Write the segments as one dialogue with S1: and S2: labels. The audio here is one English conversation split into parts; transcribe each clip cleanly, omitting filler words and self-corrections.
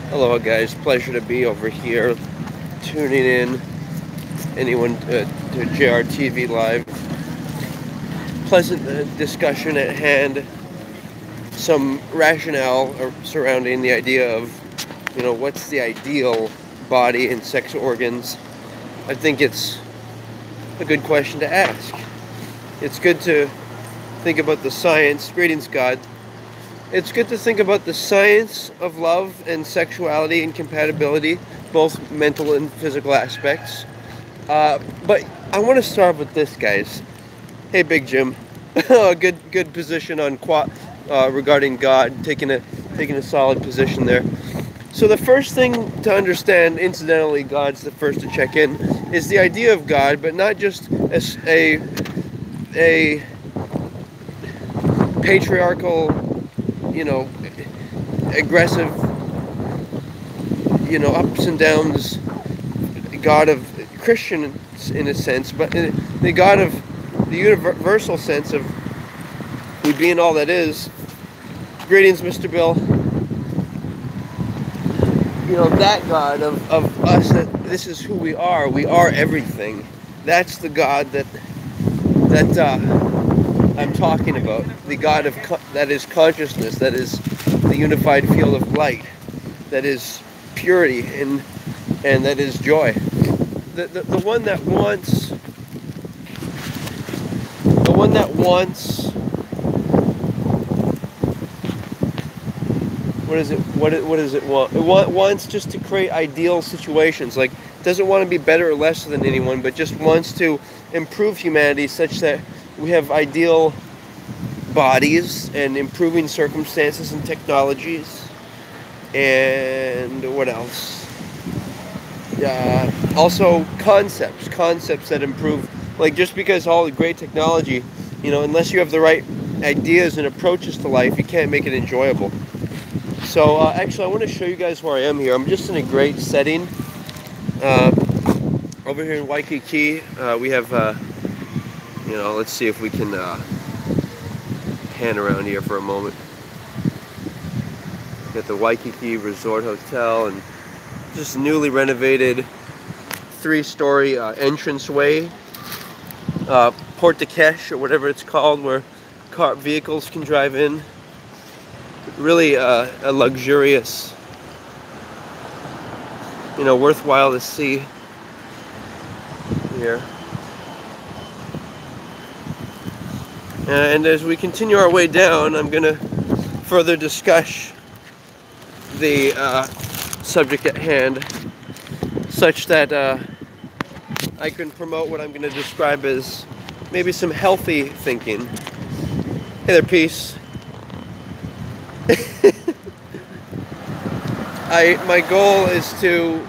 S1: Hello guys, pleasure to be over here tuning in. Anyone to JRTV Live. Pleasant discussion at hand. Some rationale surrounding the idea of, what's the ideal body and sex organs. I think it's a good question to ask. It's good to think about the science. Greetings, God. It's good to think about the science of love and sexuality and compatibility, both mental and physical aspects. But I want to start with this, guys. Hey, Big Jim. good position on regarding God, taking a solid position there. So the first thing to understand, incidentally, God's the first to check in, is the idea of God, but not just as a patriarchal, aggressive, ups and downs God of Christians in a sense, but the God of the universal sense of we being all that is. Greetings, Mr. Bill. That God of us, that this is who we are. We are everything. That's the God that I'm talking about. The God that is consciousness, that is the unified field of light, that is purity and that is joy. The one that wants what is it? What does it want? It wants just to create ideal situations. Like, doesn't want to be better or less than anyone, but just wants to improve humanity such that we have ideal bodies and improving circumstances and technologies. And what else? Also concepts that improve. Like, just because all the great technology, unless you have the right ideas and approaches to life, you can't make it enjoyable. So actually, I want to show you guys where I am here. I'm just in a great setting. Over here in Waikiki, we have, let's see if we can pan around here for a moment. Got the Waikiki Resort Hotel and just newly renovated 3-story entranceway, Port de Cache or whatever it's called, where vehicles can drive in. Really a luxurious, worthwhile to see here. And as we continue our way down, I'm going to further discuss the subject at hand, such that I can promote what I'm going to describe as maybe some healthy thinking. Hey there, peace. My goal is to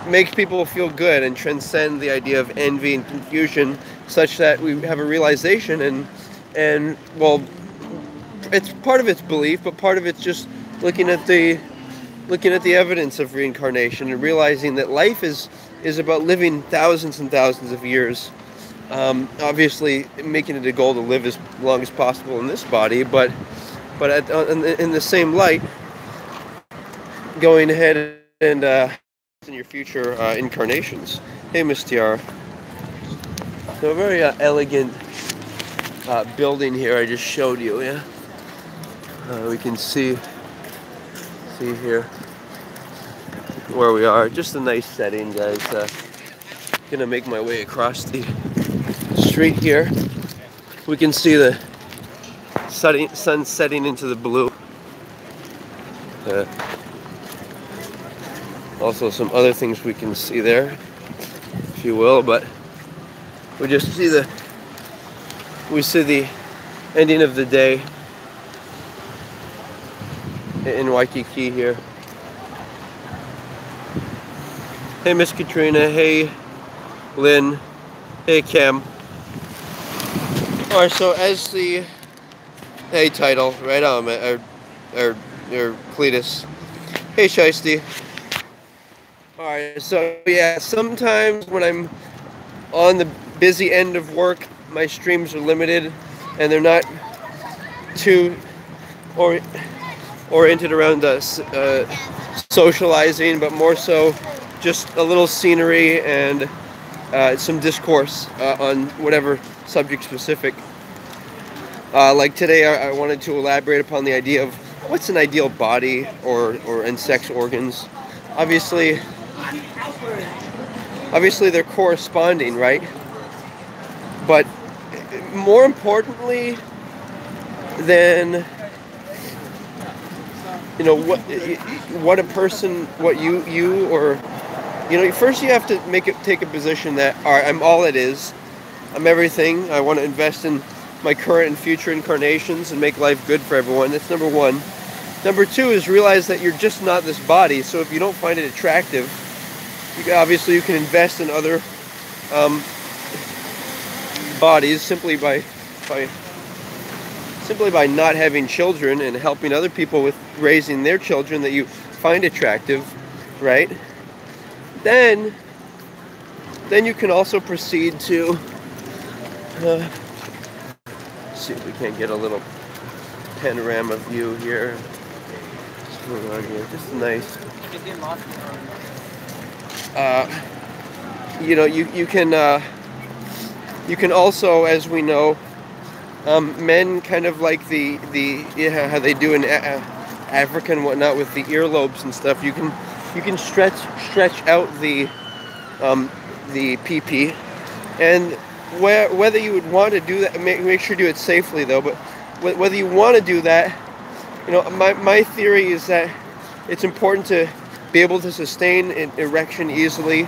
S1: make people feel good and transcend the idea of envy and confusion, such that we have a realization and well, it's part of its belief, but part of it's just looking at the evidence of reincarnation and realizing that life is about living thousands and thousands of years. Obviously, making it a goal to live as long as possible in this body, but in the same light, going ahead and in your future incarnations. Hey, Miss Tiara. So a very elegant building here I just showed you. Yeah, we can see here where we are. Just a nice setting, guys. Gonna make my way across the street here. We can see the sun setting into the blue. Also some other things we can see there, if you will, but we just see the ending of the day in Waikiki here. Hey, Miss Katrina. Hey, Lynn. Hey, Cam. Alright, so as the title, right on, or Cletus. Hey, Shiesty. Alright, so yeah, sometimes when I'm on the busy end of work, my streams are limited and they're not too oriented around socializing, but more so just a little scenery and some discourse on whatever subject specific. Like today, I wanted to elaborate upon the idea of what's an ideal body or and sex organs. Obviously, they're corresponding, right? But more importantly than what a person, what you or first you have to take a position that, all right, I'm all it is. I'm everything. I want to invest in my current and future incarnations and make life good for everyone. That's number one. Number two is realize that you're just not this body. So if you don't find it attractive, obviously you can invest in other bodies simply by not having children and helping other people with raising their children that you find attractive, right? Then you can also proceed to see if we can't get a little panorama view here. What's going on here? Just nice. You can also, as we know, men kind of like how they do in Africa and whatnot with the earlobes and stuff. You can stretch out the PP, and whether you would want to do that, make sure to do it safely though. But whether you want to do that, my theory is that it's important to be able to sustain an erection easily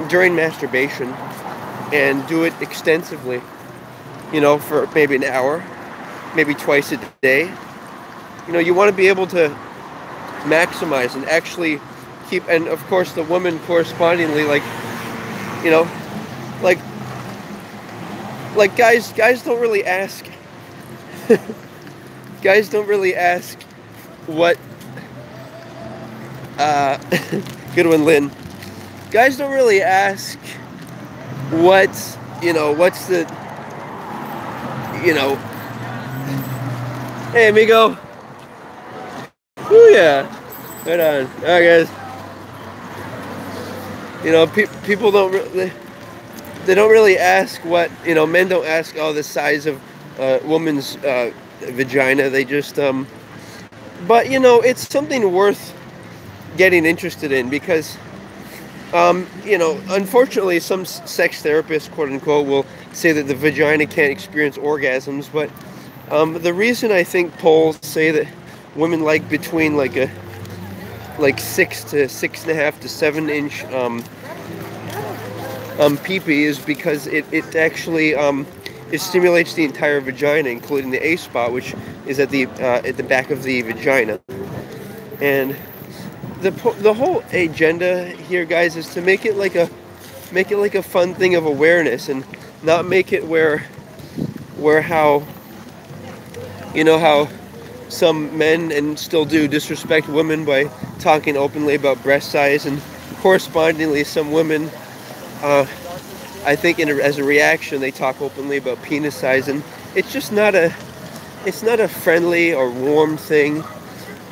S1: during masturbation, and do it extensively. For maybe an hour, maybe twice a day. You want to be able to maximize and actually keep, and of course the woman correspondingly, like guys don't really ask. Guys don't really ask what. Good one, Lynn. Guys don't really ask what's the. Hey amigo. Ooh yeah. Right on. Alright guys. People don't really, they don't really ask what, men don't ask, oh, the size of a woman's vagina. They just but it's something worth getting interested in, because unfortunately some sex therapists, quote unquote, will say that the vagina can't experience orgasms, but the reason I think polls say that women like between like 6 to 6.5 to 7 inch pee-pee is because it actually it stimulates the entire vagina, including the A spot, which is at the back of the vagina. And the whole agenda here, guys, is to make it like a fun thing of awareness, and not make it where how some men, and still do, disrespect women by talking openly about breast size, and correspondingly some women, I think as a reaction, they talk openly about penis size, and it's just not a friendly or warm thing.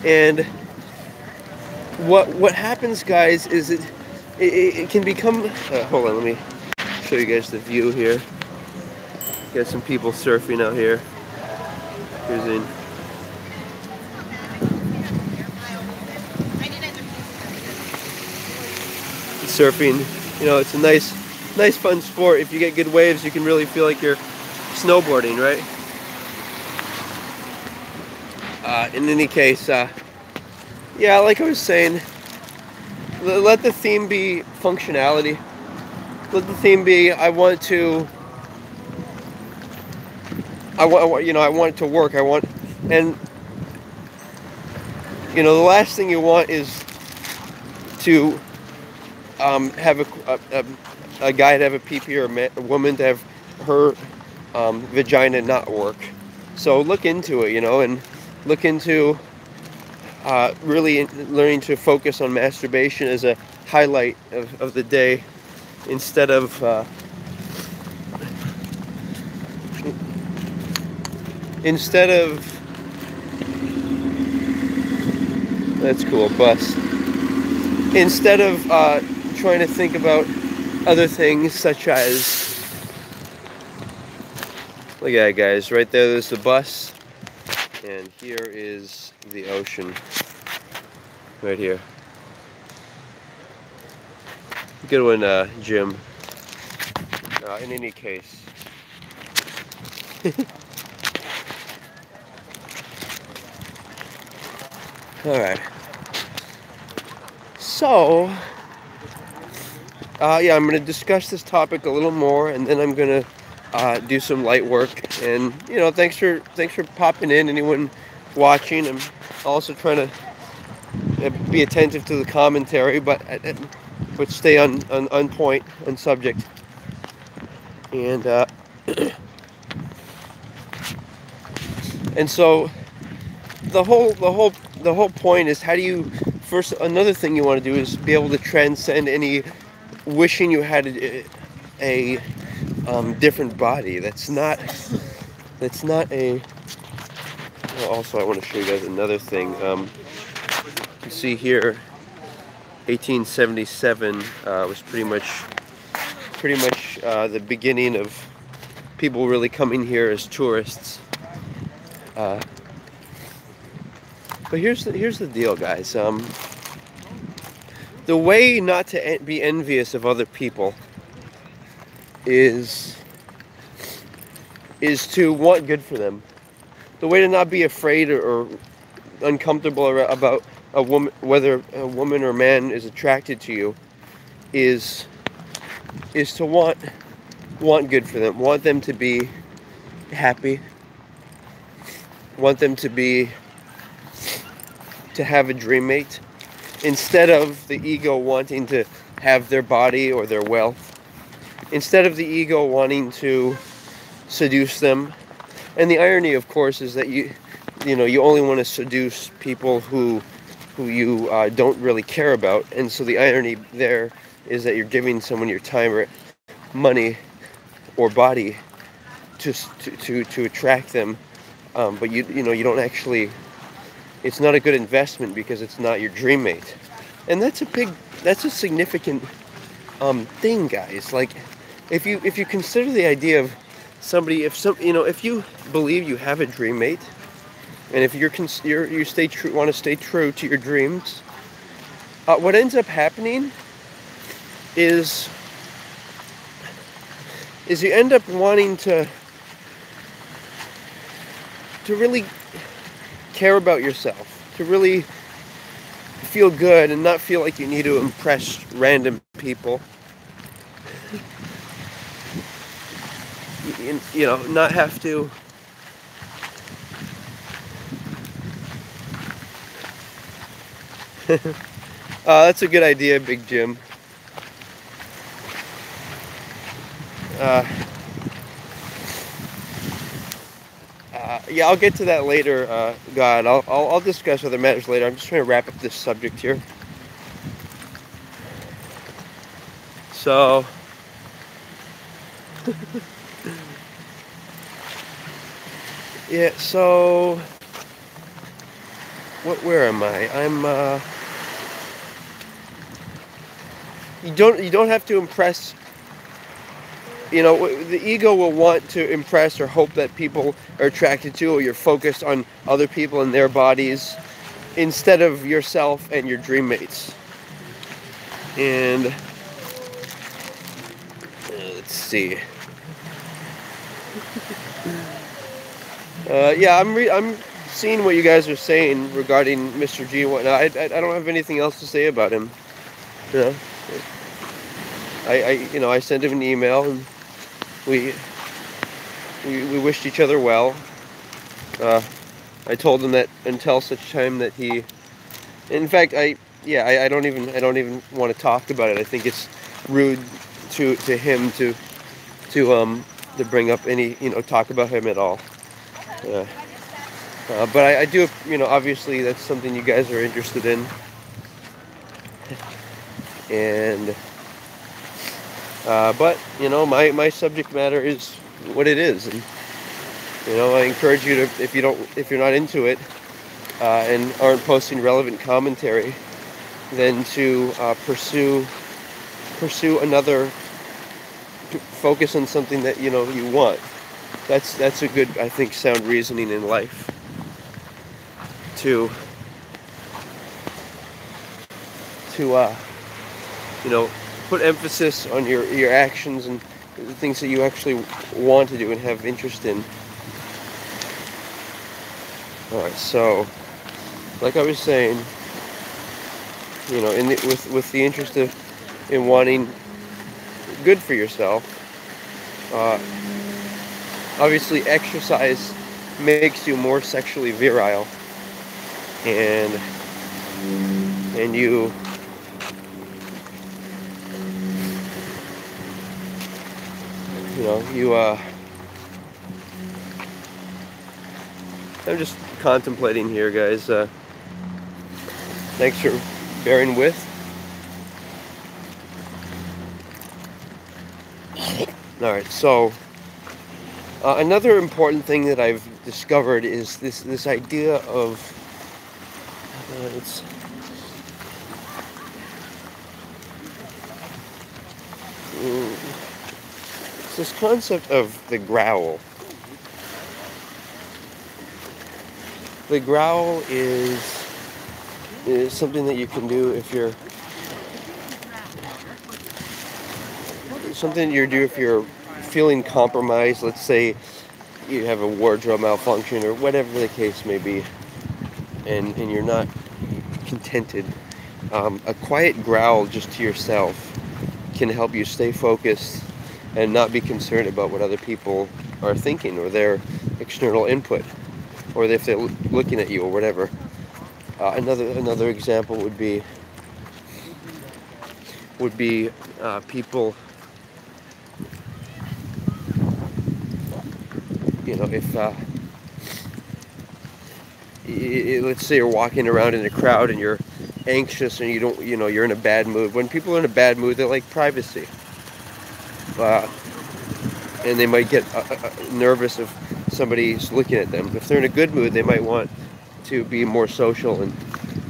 S1: And what happens, guys, is it can become. Hold on, let me show you guys the view here. Got some people surfing out here. Here's in. Surfing, it's a nice fun sport. If you get good waves, you can really feel like you're snowboarding, right? In any case, yeah, like I was saying, let the theme be functionality. Let the theme be, I want it to work. And the last thing you want is to have a guy to have a pee-pee, or a woman to have her vagina not work. So look into it, and look into really learning to focus on masturbation as a highlight of the day, instead of That's cool, bus. Instead of trying to think about other things such as, look at that, guys, right there's the bus, and here is the ocean, right here. Good one, Jim. In any case. Alright. So, yeah, I'm going to discuss this topic a little more, and then I'm going to do some light work. And, you know, thanks for popping in, anyone watching. I'm also trying to be attentive to the commentary, but stay on point, on subject. And and so the whole point is, how do you first, another thing you want to do is be able to transcend any wishing you had a different body. That's not a. Well, also, I want to show you guys another thing. You can see here, 1877 was pretty much the beginning of people really coming here as tourists. But here's the deal, guys. The way not to be envious of other people is to want good for them. The way to not be afraid or uncomfortable about a woman, whether a woman or man is attracted to you, is to want good for them. Want them to be happy. Want them to have a dream mate, instead of the ego wanting to have their body or their wealth, instead of the ego wanting to seduce them. And the irony, of course, is that you only want to seduce people who you don't really care about. And so the irony there is that you're giving someone your time or money or body to attract them, but you don't actually. It's not a good investment because it's not your dream mate. And that's a significant thing, guys. Like, if you consider the idea of somebody, if you believe you have a dream mate, and if you want to stay true to your dreams, what ends up happening is you end up wanting to really care about yourself, to really feel good and not feel like you need to impress random people. Not have to that's a good idea, Big Jim. Yeah, I'll get to that later. God, I'll discuss other matters later. I'm just trying to wrap up this subject here. So, yeah. So, where am I? I'm. You don't have to impress. The ego will want to impress or hope that people are attracted to, or you're focused on other people and their bodies instead of yourself and your dream mates. And let's see. Yeah, I'm seeing what you guys are saying regarding Mr. G and whatnot. I don't have anything else to say about him. I sent him an email, and we wished each other well. I told him that until such time that he, in fact, I don't even want to talk about it. I think it's rude to him to bring up any, talk about him at all. But I do, obviously that's something you guys are interested in, and but my subject matter is what it is, and I encourage you to, if you're not into it, and aren't posting relevant commentary than to pursue another, focus on something that you want. That's a good, I think, sound reasoning in life, to put emphasis on your actions and the things that you actually want to do and have interest in. All right, so like I was saying, with the interest in wanting good for yourself, obviously exercise makes you more sexually virile, and you I'm just contemplating here, guys. Thanks for bearing with. All right, so another important thing that I've discovered is this idea of it's this concept of the growl. The growl is something that you can do if you're feeling compromised. Let's say you have a wardrobe malfunction or whatever the case may be, and you're not contented. A quiet growl just to yourself can help you stay focused and not be concerned about what other people are thinking or their external input, or if they're looking at you or whatever. Another example would be people, if let's say you're walking around in a crowd and you're anxious and you're in a bad mood. When people are in a bad mood, they like privacy, and they might get nervous if somebody's looking at them. If they're in a good mood, they might want to be more social and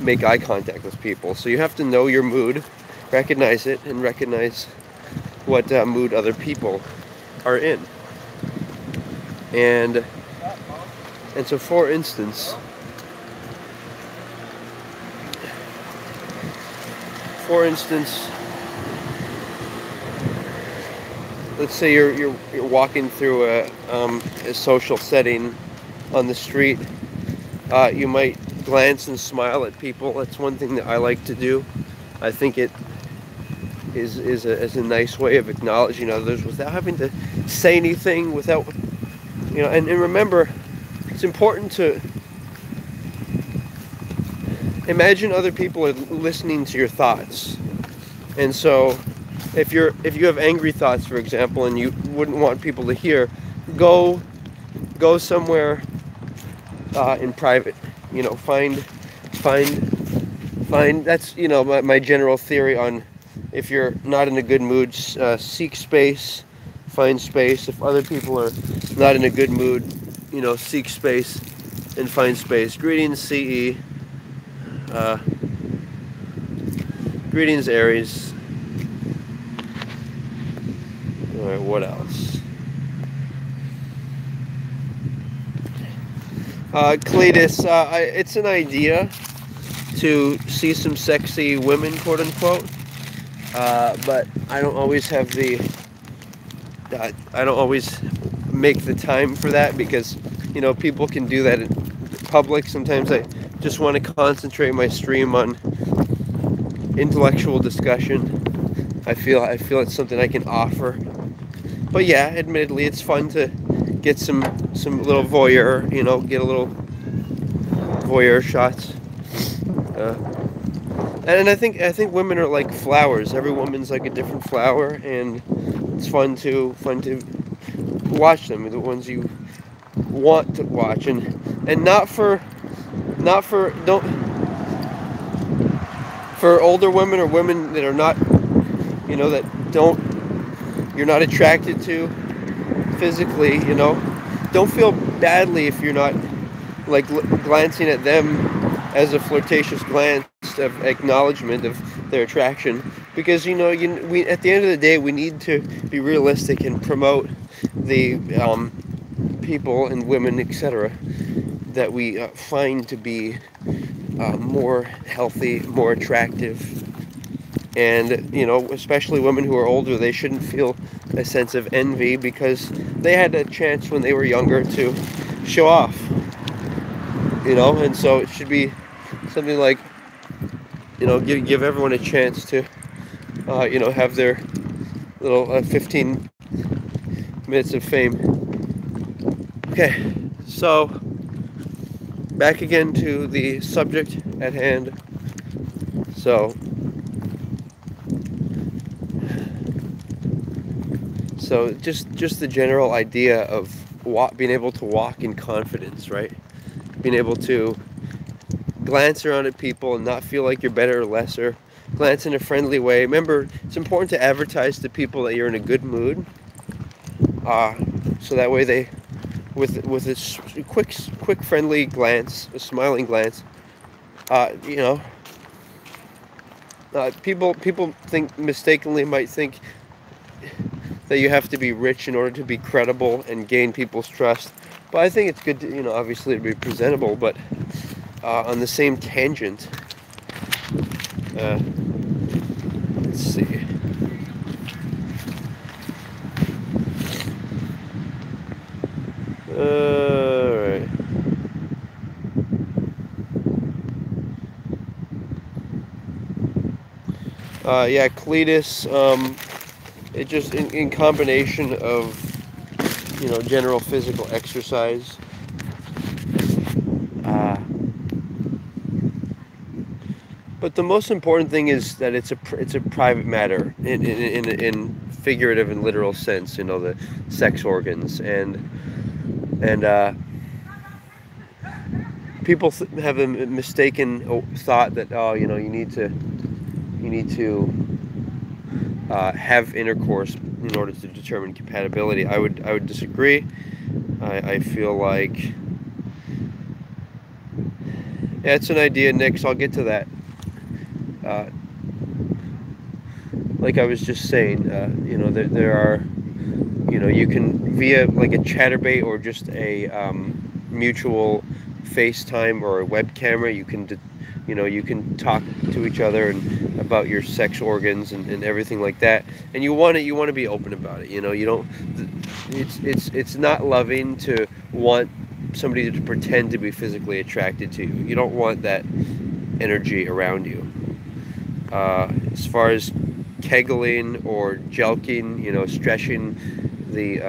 S1: make eye contact with people. So you have to know your mood, recognize it, and recognize what mood other people are in. And so, for instance, let's say you're walking through a social setting on the street. You might glance and smile at people. That's one thing that I like to do. I think it is a nice way of acknowledging others without having to say anything. And remember, it's important to imagine other people are listening to your thoughts. And so if you have angry thoughts, for example, and you wouldn't want people to hear, go somewhere in private. Find that's my general theory on, if you're not in a good mood, seek space, find space. If other people are not in a good mood, seek space and find space. Greetings, CE. Greetings, Aries. All right, what else? Cletus, it's an idea to see some sexy women, quote unquote, but I don't always make the time for that, because people can do that in public. Sometimes I just want to concentrate my stream on intellectual discussion. I feel it's something I can offer. But yeah, admittedly, it's fun to get some little voyeur, get a little voyeur shots. And I think women are like flowers. Every woman's like a different flower, and it's fun to watch them, the ones you want to watch, and not for older women or women that are not, that you're not attracted to physically. Don't feel badly if you're not like glancing at them as a flirtatious glance of acknowledgement of their attraction, because we at the end of the day we need to be realistic and promote the people and women, etc., that we find to be more healthy, more attractive. And especially women who are older, they shouldn't feel a sense of envy because they had a chance when they were younger to show off. And so it should be something like, give everyone a chance to have their little 15 minutes of fame. Okay, so back again to the subject at hand. So just the general idea of being able to walk in confidence, right? Being able to glance around at people and not feel like you're better or lesser. Glance in a friendly way. Remember, it's important to advertise to people that you're in a good mood. So that way they, with a quick friendly glance, a smiling glance, people mistakenly might think that you have to be rich in order to be credible and gain people's trust. But I think it's good to, obviously to be presentable, but on the same tangent, let's see. Alright. Yeah, Cletus, it just in combination of general physical exercise, but the most important thing is that it's a private matter in figurative and literal sense. The sex organs, and people have a mistaken thought that you need to have intercourse in order to determine compatibility. I would disagree. I feel like, yeah, it's an idea, Nick, so I'll get to that. Like I was just saying, there are, you can, via like a chatterbait or just a mutual FaceTime or a web camera, you can talk to each other and about your sex organs and everything like that. And you want to be open about it. You don't. It's not loving to want somebody to pretend to be physically attracted to you. You don't want that energy around you. As far as kegling or jelking, stretching the.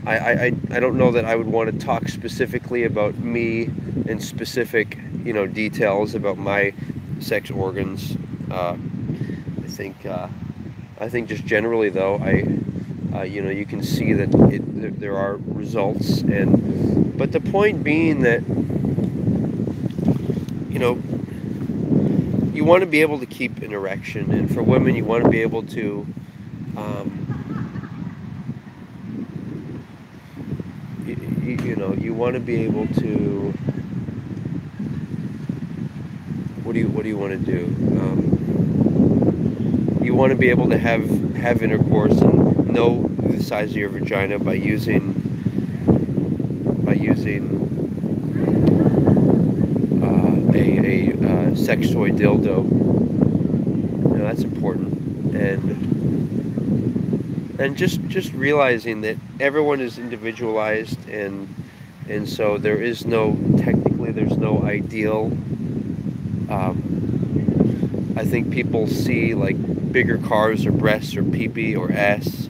S1: I don't know that I would want to talk specifically about me and specific details about my sex organs. I think just generally though, you can see that there are results, but the point being that you want to be able to keep an erection, and for women you want to be able to you want to be able to, what do you want to do? You want to be able to have intercourse and know the size of your vagina by using a sex toy dildo. That's important, and just realizing that everyone is individualized, and so there's no ideal. I think people see like bigger cars or breasts or pee-pee or ass,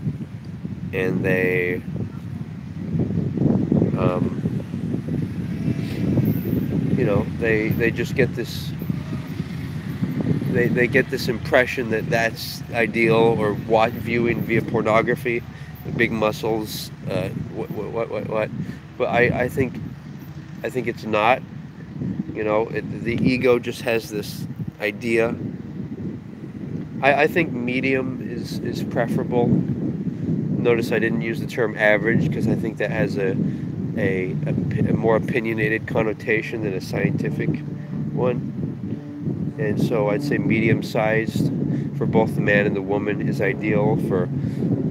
S1: and they they just get this. They get this impression that that's ideal, or viewing via pornography, big muscles, what. But I think it's not. The ego just has this idea. I think medium is preferable. Notice I didn't use the term average because I think that has a more opinionated connotation than a scientific one. And so I'd say medium-sized for both the man and the woman is ideal for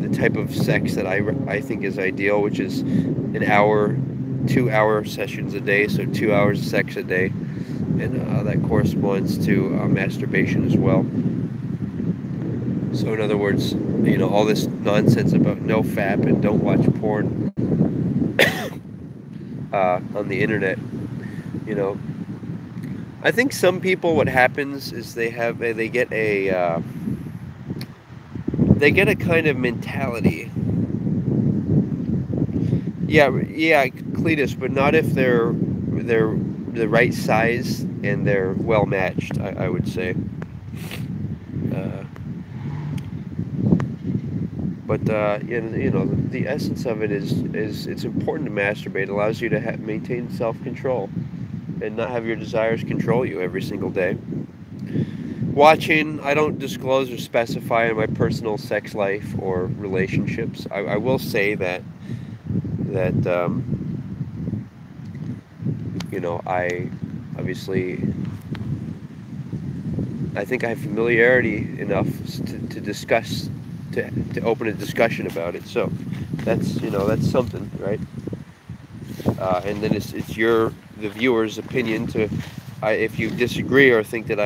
S1: the type of sex that I think is ideal, which is an hour, 2 hour sessions a day, so 2 hours of sex a day. And that corresponds to masturbation as well. So in other words, all this nonsense about no fap and don't watch porn on the internet, you know, I think some people, what happens is they get a kind of mentality. Yeah, Cletus, but not if they're the right size and they're well matched. I would say. But the essence of it is it's important to masturbate. It allows you to maintain self-control and not have your desires control you every single day. Watching, I don't disclose or specify in my personal sex life or relationships. I will say that I obviously I think I have familiarity enough to discuss to open a discussion about it. So that's something, right? And then it's the viewer's opinion to if you disagree or think that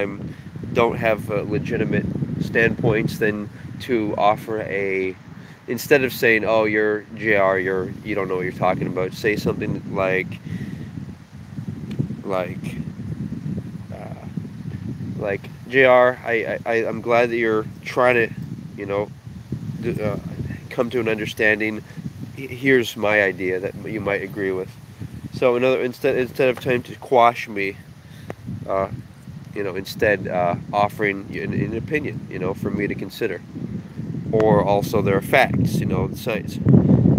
S1: don't have legitimate standpoints, then to offer instead of saying, oh, you're JR, you don't know what you're talking about, say something like JR, I'm glad that you're trying to come to an understanding. Here's my idea that you might agree with. So instead of trying to quash me, instead offering an opinion, for me to consider. Or also there are facts, science,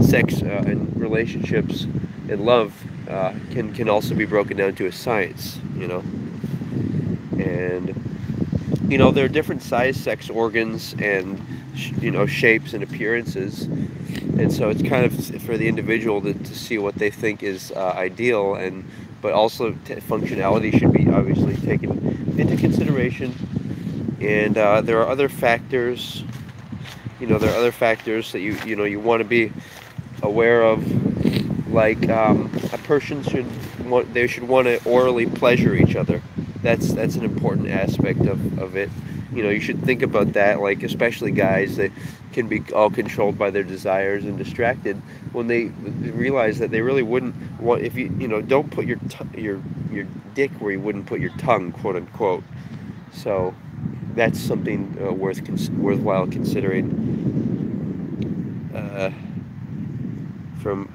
S1: sex and relationships and love can also be broken down to a science, and there are different size sex organs and shapes and appearances, and so it's kind of for the individual to see what they think is ideal, but also functionality should be obviously taken into consideration. And there are other factors, that you want to be aware of, like a person should want to orally pleasure each other. That's an important aspect of it. You should think about that, like especially guys that can be all controlled by their desires and distracted when they realize that they really wouldn't want, if don't put your dick where you wouldn't put your tongue, quote unquote. So that's something worthwhile considering. From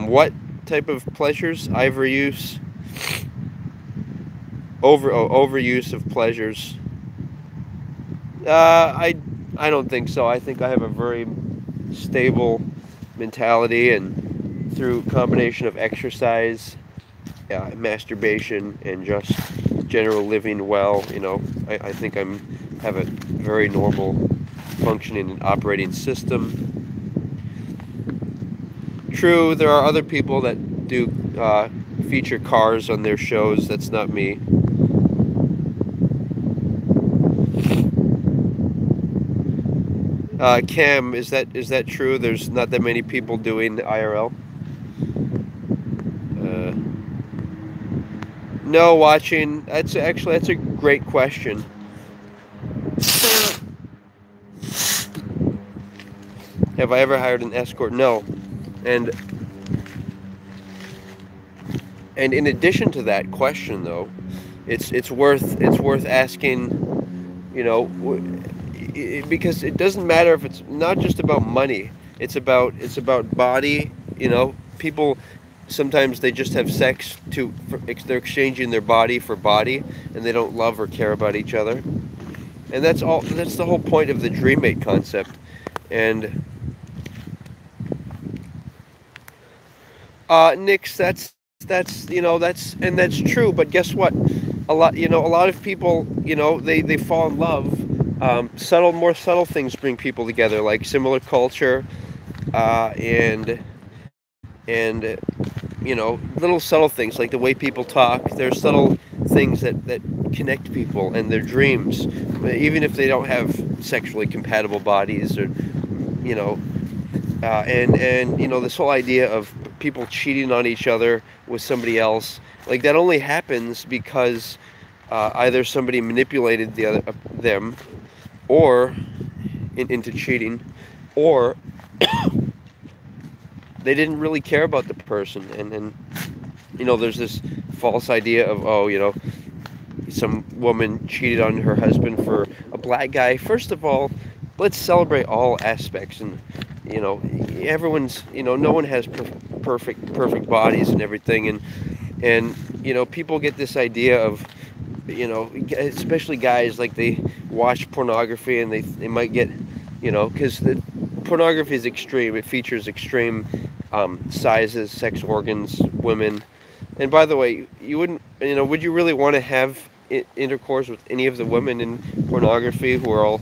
S1: what type of pleasures? Overuse of pleasures. I don't think so. I think I have a very stable mentality, and through combination of exercise, masturbation, and just general living well, I think have a very normal functioning and operating system. True, there are other people that do feature cars on their shows. That's not me. Cam, is that true? There's not that many people doing IRL? No, watching. That's a great question. Have I ever hired an escort? No. And in addition to that question, though, it's worth asking, because it doesn't matter if it's not just about money. It's about body. People sometimes they just have sex they're exchanging their body for body, and they don't love or care about each other. And that's the whole point of the dream mate concept. And Nix, that's true. But guess what? A lot of people, they fall in love. More subtle things bring people together, like similar culture, and little subtle things like the way people talk. There's subtle things that connect people and their dreams, even if they don't have sexually compatible bodies, or you know, and this whole idea of people cheating on each other with somebody else, like that only happens because either somebody manipulated them, or into cheating, or they didn't really care about the person, and there's this false idea of, some woman cheated on her husband for a black guy. First of all, let's celebrate all aspects, and everyone's, no one has perfect bodies and everything, and people get this idea of, especially guys, like they watch pornography and they might get, because the pornography is extreme. It features extreme sizes, sex organs, women. And by the way, you wouldn't, would you really want to have intercourse with any of the women in pornography who are all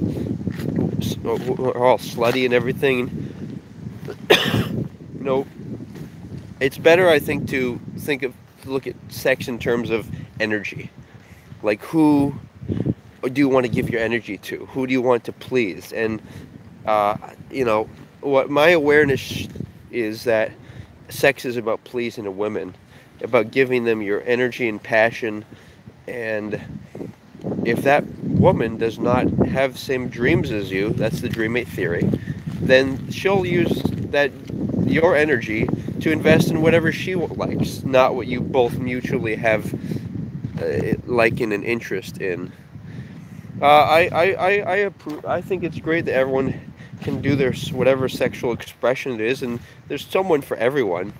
S1: slutty and everything? It's better, I think, to look at sex in terms of energy. Like, who do you want to give your energy to? Who do you want to please? And what my awareness is, that sex is about pleasing a woman, about giving them your energy and passion. And if that woman does not have the same dreams as you, that's the dreammate theory, then she'll use your energy to invest in whatever she likes, not what you both mutually have liking and interest in. I approve. I think it's great that everyone can do their whatever sexual expression it is, and there's someone for everyone.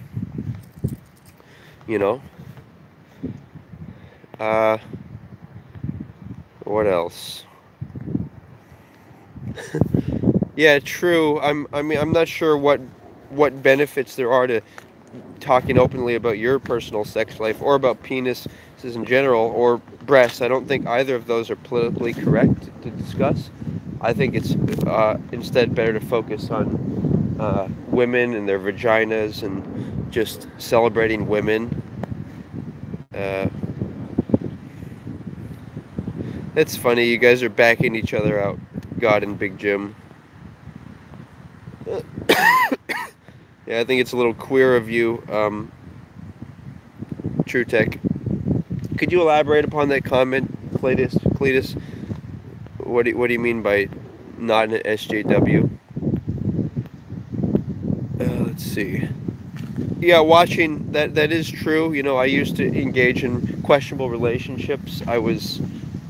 S1: What else? Yeah, true. I'm not sure what benefits there are to talking openly about your personal sex life, or about penises in general, or breasts. I don't think either of those are politically correct to discuss. I think it's instead better to focus on women and their vaginas, and just celebrating women. It's funny, you guys are backing each other out, God and Big Jim. Yeah, I think it's a little queer of you, True Tech. Could you elaborate upon that comment, Cletus? What do you mean by not an SJW? Let's see. Yeah, watching that is true. I used to engage in questionable relationships. I was.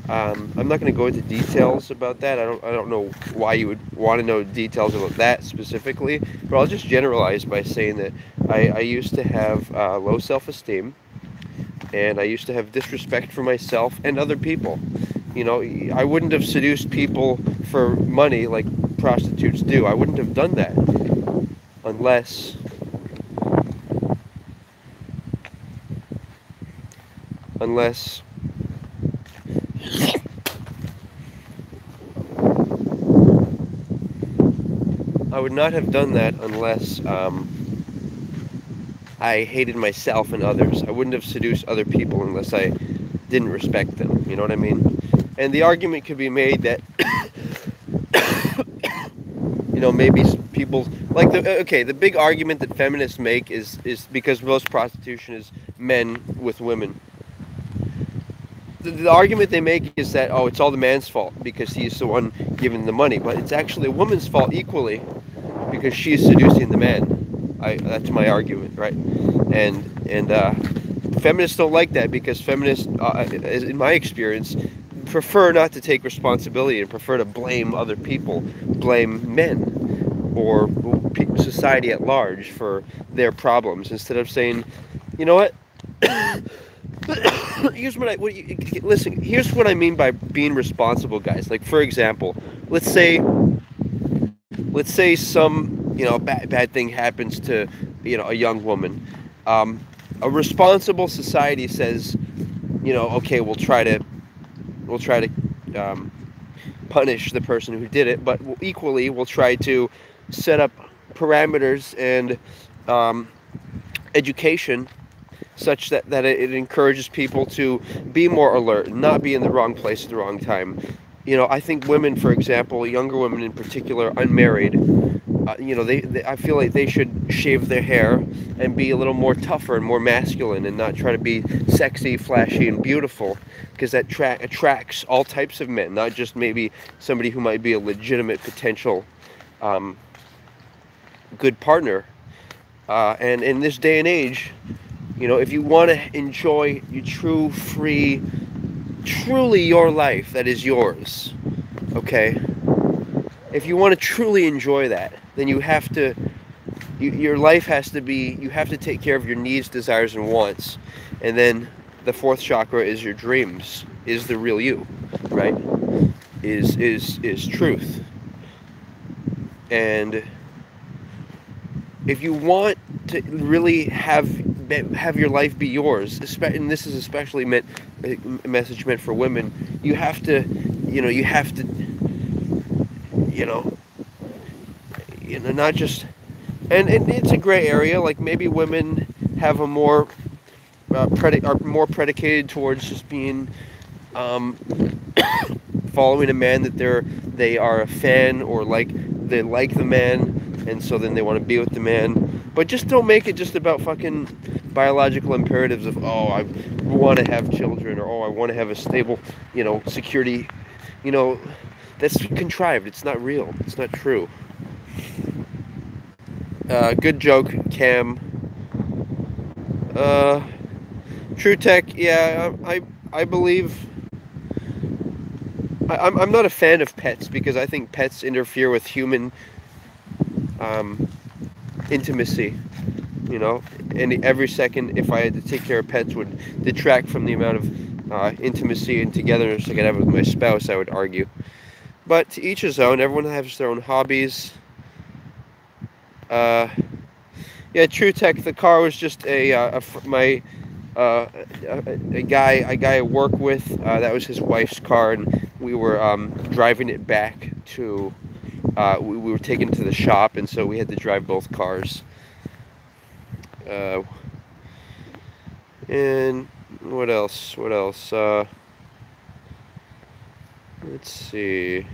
S1: I'm not going to go into details about that. I don't know why you would want to know details about that specifically, but I'll just generalize by saying that I used to have low self-esteem, and I used to have disrespect for myself and other people. I wouldn't have seduced people for money like prostitutes do. I wouldn't have done that unless I would not have done that unless I hated myself and others. I wouldn't have seduced other people unless I didn't respect them. You know what I mean? And the argument could be made that maybe people like the big argument that feminists make is because most prostitution is men with women. The argument they make is that, it's all the man's fault because he's the one giving the money, but it's actually a woman's fault equally because she is seducing the man. That's my argument, right? And feminists don't like that because feminists, in my experience, prefer not to take responsibility and prefer to blame other people, blame men or society at large for their problems, instead of saying, you know what? Here's listen. Here's what I mean by being responsible, guys. Like, for example, let's say some bad thing happens to a young woman. A responsible society says, okay, we'll try to punish the person who did it, but equally we'll try to set up parameters and education such that it encourages people to be more alert and not be in the wrong place at the wrong time. You know, I think women, for example, younger women in particular, unmarried, you know, I feel like they should shave their hair and be a little more tougher and more masculine and not try to be sexy, flashy, and beautiful, because that attracts all types of men, not just maybe somebody who might be a legitimate potential good partner. And in this day and age, you know, if you want to enjoy your true, free, truly your life that is yours, okay? If you want to truly enjoy that, then you have to, your life has to be, you have to take care of your needs, desires, and wants. And then the fourth chakra is your dreams, is the real you, right? Is truth. And if you want to really have your life be yours, and this is especially a message meant for women, you have to, you know, not just, and it's a gray area. Like maybe women have a more are more predicated towards just being following a man that they are a fan, or they like the man, and so then they want to be with the man. But just don't make it just about fucking biological imperatives of, oh, I want to have children, or oh, I want to have a stable, you know, security. You know, that's contrived. It's not real. It's not true. Good joke, Cam. True Tech, yeah, I believe. I'm not a fan of pets because I think pets interfere with human intimacy. You know, and every second, if I had to take care of pets, would detract from the amount of intimacy and togetherness I could have with my spouse, I would argue. But to each his own. Everyone has their own hobbies. Yeah, True Tech. The car was just a guy I work with. That was his wife's car, and we were driving it back to. We were taken to the shop, and so we had to drive both cars. And what else? Let's see.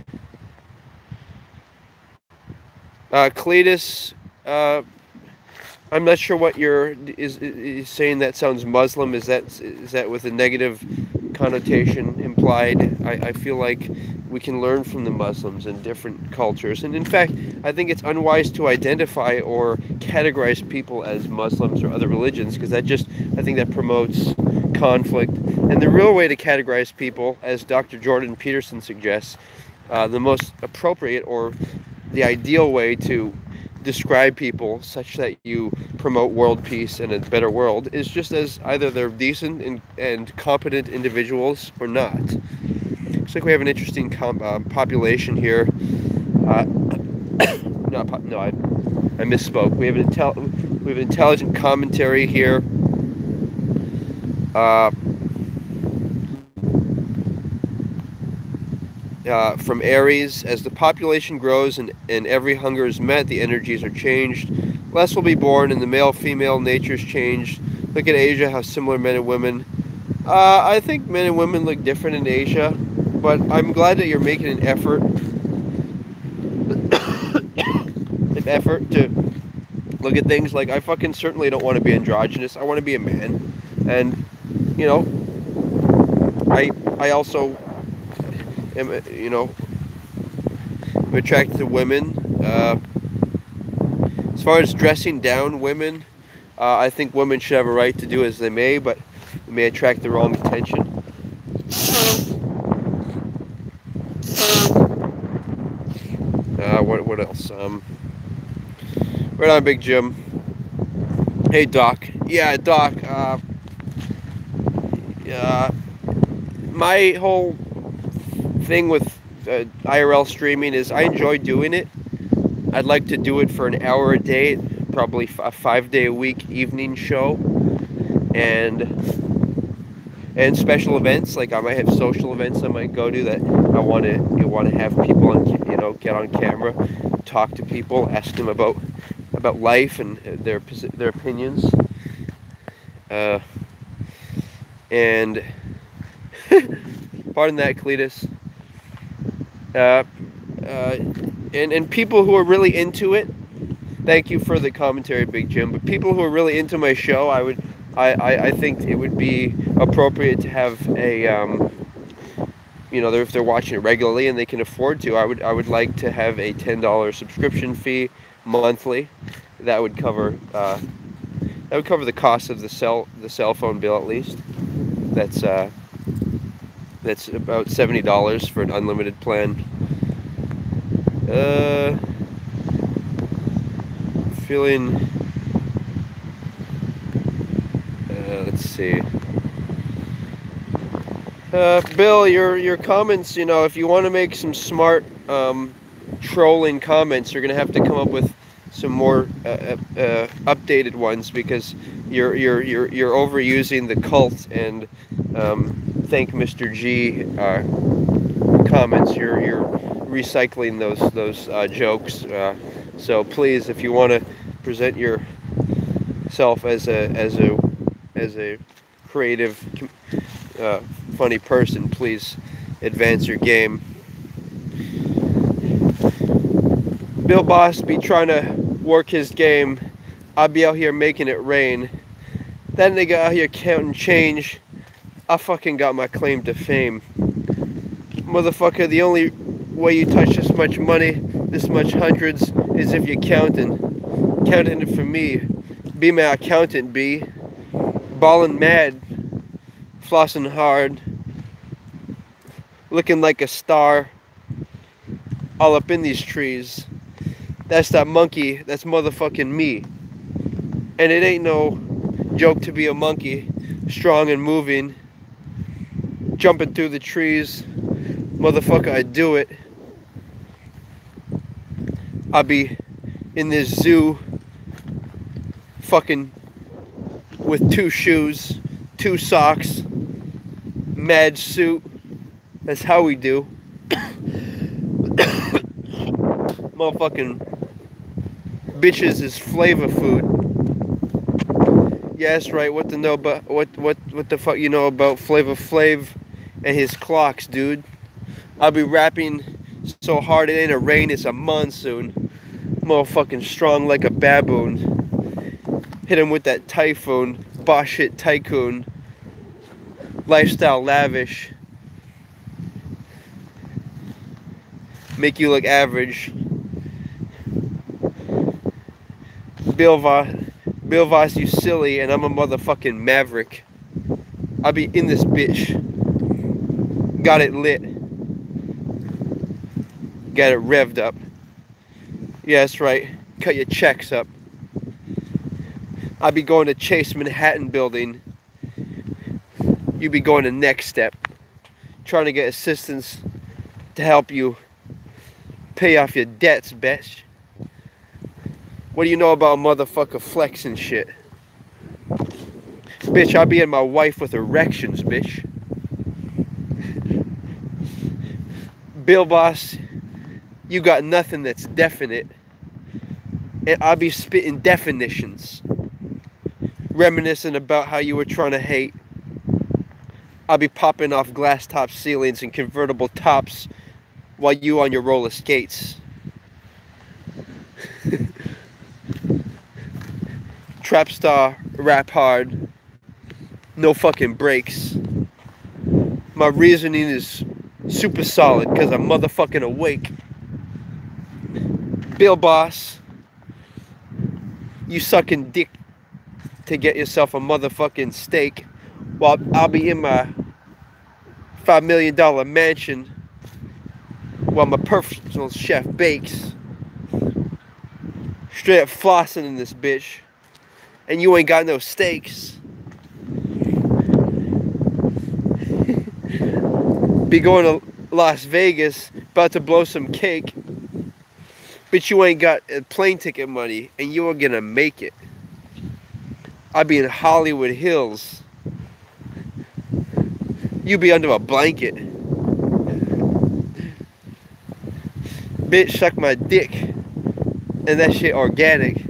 S1: Cletus, I'm not sure what is saying. That sounds Muslim. Is that with a negative connotation implied? I feel like we can learn from the Muslims in different cultures, and in fact, I think it's unwise to identify or categorize people as Muslims or other religions, because I think that promotes conflict. And the real way to categorize people, as Dr. Jordan Peterson suggests, the most appropriate or the ideal way to describe people such that you promote world peace and a better world is just as either they're decent and competent individuals or not. Looks like we have an interesting population here. I misspoke. We have an intelligent commentary here. From Aries, as the population grows and every hunger is met, the energies are changed. Less will be born, and the male-female natures changed. Look at Asia, how similar men and women. I think men and women look different in Asia, but I'm glad that you're making an effort to look at things. Like, I fucking certainly don't want to be androgynous. I want to be a man, and you know, I also am, you know, I'm attracted to women. As far as dressing down women, I think women should have a right to do as they may, but it may attract the wrong attention. What else? Right on, Big Jim. Hey, Doc. Yeah, Doc. My whole thing with IRL streaming is I enjoy doing it. I'd like to do it for an hour a day, probably a 5-day-a-week evening show, and special events. Like I might have social events I might go to that I want to have people on, get on camera, talk to people, ask them about life and their opinions. Uh, and pardon that, Cletus. Uh, uh, and people who are really into it, thank you for the commentary, Big Jim. But people who are really into my show, I think it would be appropriate to have a, you know, if they're watching it regularly and they can afford to, I would like to have a $10 subscription fee monthly. That would cover the cost of the cell phone bill at least. That's about $70 for an unlimited plan. Feeling. Let's see. Bill, your comments. You know, if you want to make some smart trolling comments, you're gonna have to come up with some more updated ones, because you're overusing the cult and thank Mr. G comments. You're recycling those jokes. So please, if you want to present yourself as a creative, funny person, please advance your game. Bill Boss be trying to work his game. I'll be out here making it rain. That nigga out here counting change. I fucking got my claim to fame. Motherfucker, the only way you touch this much money, this much hundreds, is if you're counting. Counting it for me. Be my accountant, B. Ballin' mad. Flossing hard. Looking like a star. All up in these trees. That's that monkey. That's motherfucking me. And it ain't no joke to be a monkey. Strong and moving. Jumping through the trees. Motherfucker, I do it. I'll be in this zoo. Fucking with 2 shoes. 2 socks. Mad suit. That's how we do. Motherfucking bitches is flavor food. Yeah, that's right. What the fuck you know about Flavor Flav and his clocks, dude? I'll be rapping so hard it ain't a rain, it's a monsoon. Motherfucking strong like a baboon. Hit him with that typhoon. Boss shit tycoon. Lifestyle lavish. Make you look average. Bill Voss, you silly, and I'm a motherfucking maverick. I'll be in this bitch. Got it lit. Got it revved up. Yeah, that's right. Cut your checks up. I'll be going to Chase Manhattan building. You be going to Next Step. Trying to get assistance to help you pay off your debts, bitch. What do you know about motherfucker flex and shit? Bitch, I'll be in my wife with erections, bitch. Bill Boss, you got nothing that's definite. And I'll be spitting definitions. Reminiscing about how you were trying to hate. I'll be popping off glass top ceilings and convertible tops while you on your roller skates. Trap star, rap hard, no fucking breaks. My reasoning is super solid because I'm motherfucking awake. Bill Boss, you sucking dick to get yourself a motherfucking steak while I'll be in my $5 million mansion while my personal chef bakes. Straight up flossing in this bitch. And you ain't got no steaks. Be going to Las Vegas, about to blow some cake. But you ain't got plane ticket money, and you are gonna make it. I'll be in Hollywood Hills. You be under a blanket. Bitch, suck my dick. And that shit organic.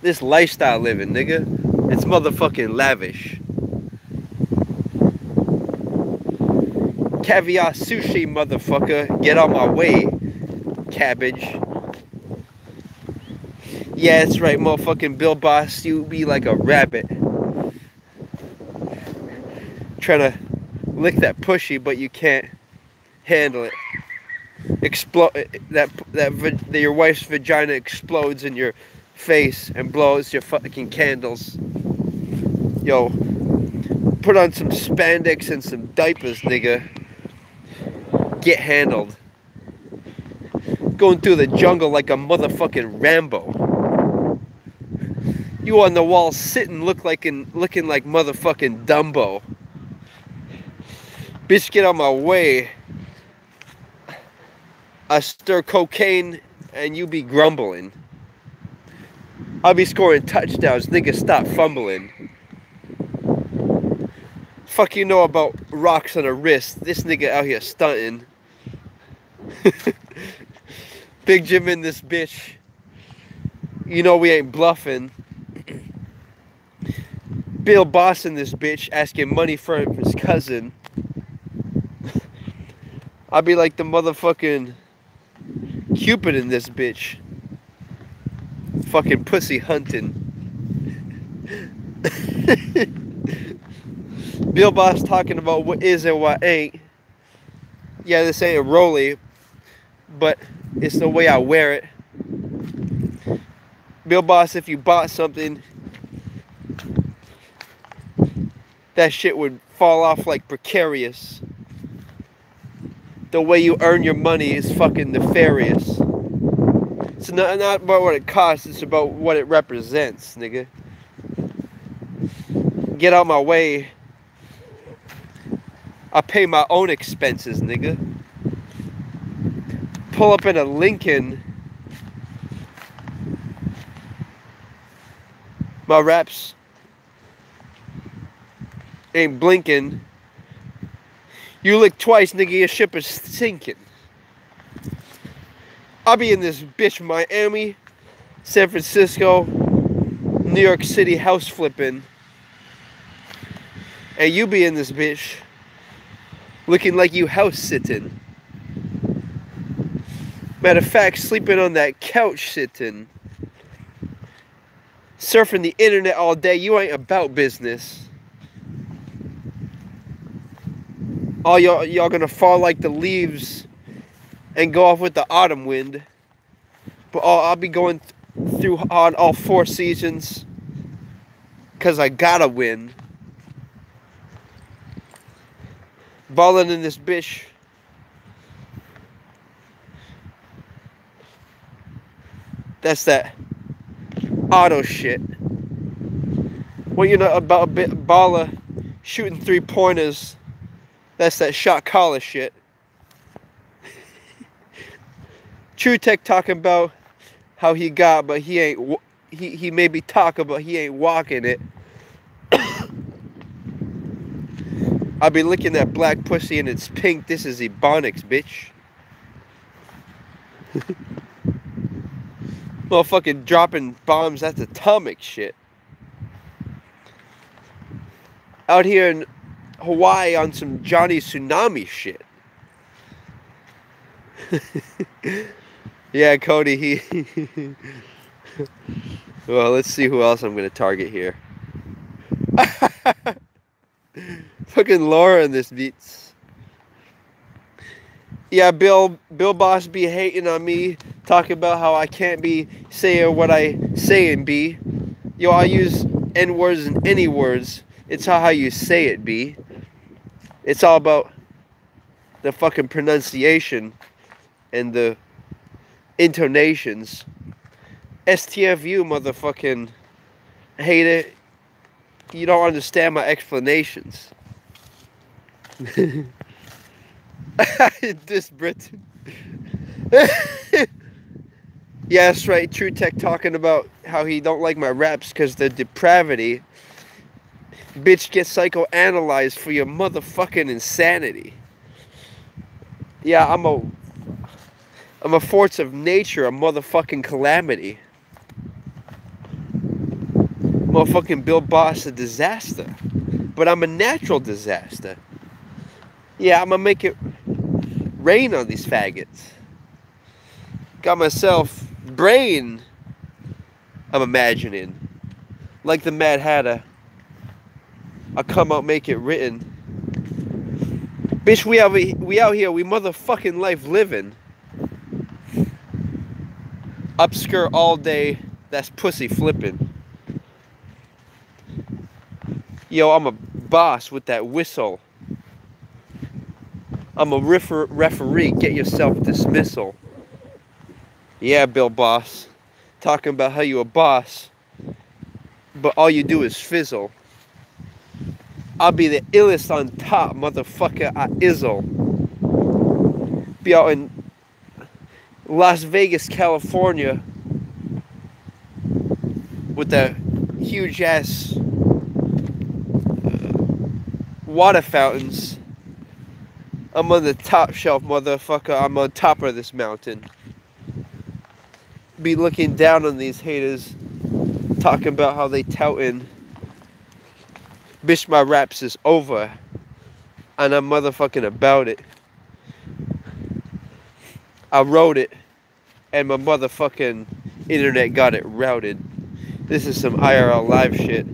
S1: This lifestyle living, nigga. It's motherfucking lavish. Caviar sushi, motherfucker. Get out my way, cabbage. Yeah, that's right, motherfucking Bill Boss. You be like a rabbit. Trying to lick that pushy, but you can't handle it. Explode your wife's vagina explodes in your face and blows your fucking candles. Yo, put on some spandex and some diapers, nigga. Get handled. Going through the jungle like a motherfucking Rambo. You on the wall sitting looking like motherfucking Dumbo. Bitch, get out my way. I stir cocaine and you be grumbling. I'll be scoring touchdowns. Nigga, stop fumbling. Fuck you know about rocks on a wrist. This nigga out here stunting. Big Jim in this bitch. You know we ain't bluffing. Bill Boss in this bitch asking money for his cousin. I'll be like the motherfucking Cupid in this bitch. Fucking pussy hunting. Bill Boss talking about what is and what ain't. Yeah, this ain't a rollie, but it's the way I wear it. Bill Boss, if you bought something, that shit would fall off like precarious. The way you earn your money is fucking nefarious. It's not about what it costs, it's about what it represents, nigga. Get out my way. I pay my own expenses, nigga. Pull up in a Lincoln. My raps ain't blinking. You lick twice, nigga, your ship is sinking. I'll be in this bitch Miami, San Francisco, New York City house flipping. And you be in this bitch looking like you house sitting. Matter of fact, sleeping on that couch sitting. Surfing the internet all day, you ain't about business. All y'all gonna fall like the leaves and go off with the autumn wind. But I'll be going through on all 4 seasons because I gotta win. Balling in this bitch. That's that auto shit. Well, you know about a bit baller shooting 3-pointers. That's that shot caller shit. True Tech talking about how he got, but he ain't. He may be talking, but he ain't walking it. I'll be licking that black pussy and it's pink. This is Ebonics, bitch. Motherfucking dropping bombs. That's atomic shit. Out here in Hawaii on some Johnny Tsunami shit. Yeah, Cody, he... Well, let's see who else I'm going to target here. Fucking Laura in this beats. Yeah, Bill Boss be hating on me, talking about how I can't be saying what I say and be. Yo, I use N-words and any words. It's how you say it, B. It's all about the fucking pronunciation and the intonations. STFU, motherfucking hate it. You don't understand my explanations. This Britain. Yeah, that's right. True Tech talking about how he don't like my raps because the depravity. Bitch, get psychoanalyzed for your motherfucking insanity. Yeah, I'm a force of nature, a motherfucking calamity. Motherfucking Bill Boss a disaster. But I'm a natural disaster. Yeah, I'm gonna make it rain on these faggots. Got myself brain, I'm imagining. Like the Mad Hatter. I'll come out, make it written. Bitch, we out here, we motherfucking life living. Upskirt all day, that's pussy flipping. Yo, I'm a boss with that whistle. I'm a referee, get yourself dismissal. Yeah, Bill Boss. Talking about how you a boss, but all you do is fizzle. I'll be the illest on top, motherfucker, I izzle. Be out in Las Vegas, California with the huge ass water fountains. I'm on the top shelf, motherfucker. I'm on top of this mountain. Be looking down on these haters, talking about how they touting. Bitch, my raps is over, and I'm motherfucking about it. I wrote it, and my motherfucking internet got it routed. This is some IRL live shit.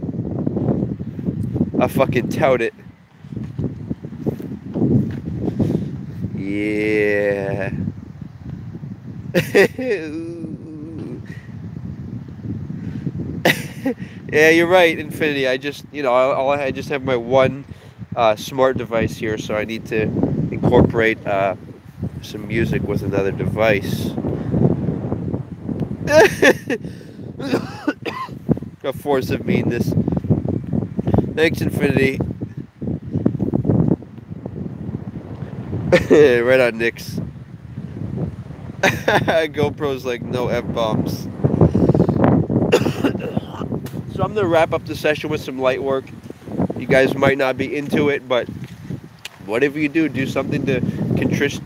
S1: I fucking tout it. Yeah. Yeah, you're right, Infinity. I just, I just have my one smart device here, so I need to incorporate some music with another device. A force of meanness. Thanks, Infinity. Right on, Nix. GoPro's like, no F-bombs. So I'm going to wrap up the session with some light work. You guys might not be into it, but whatever you do something to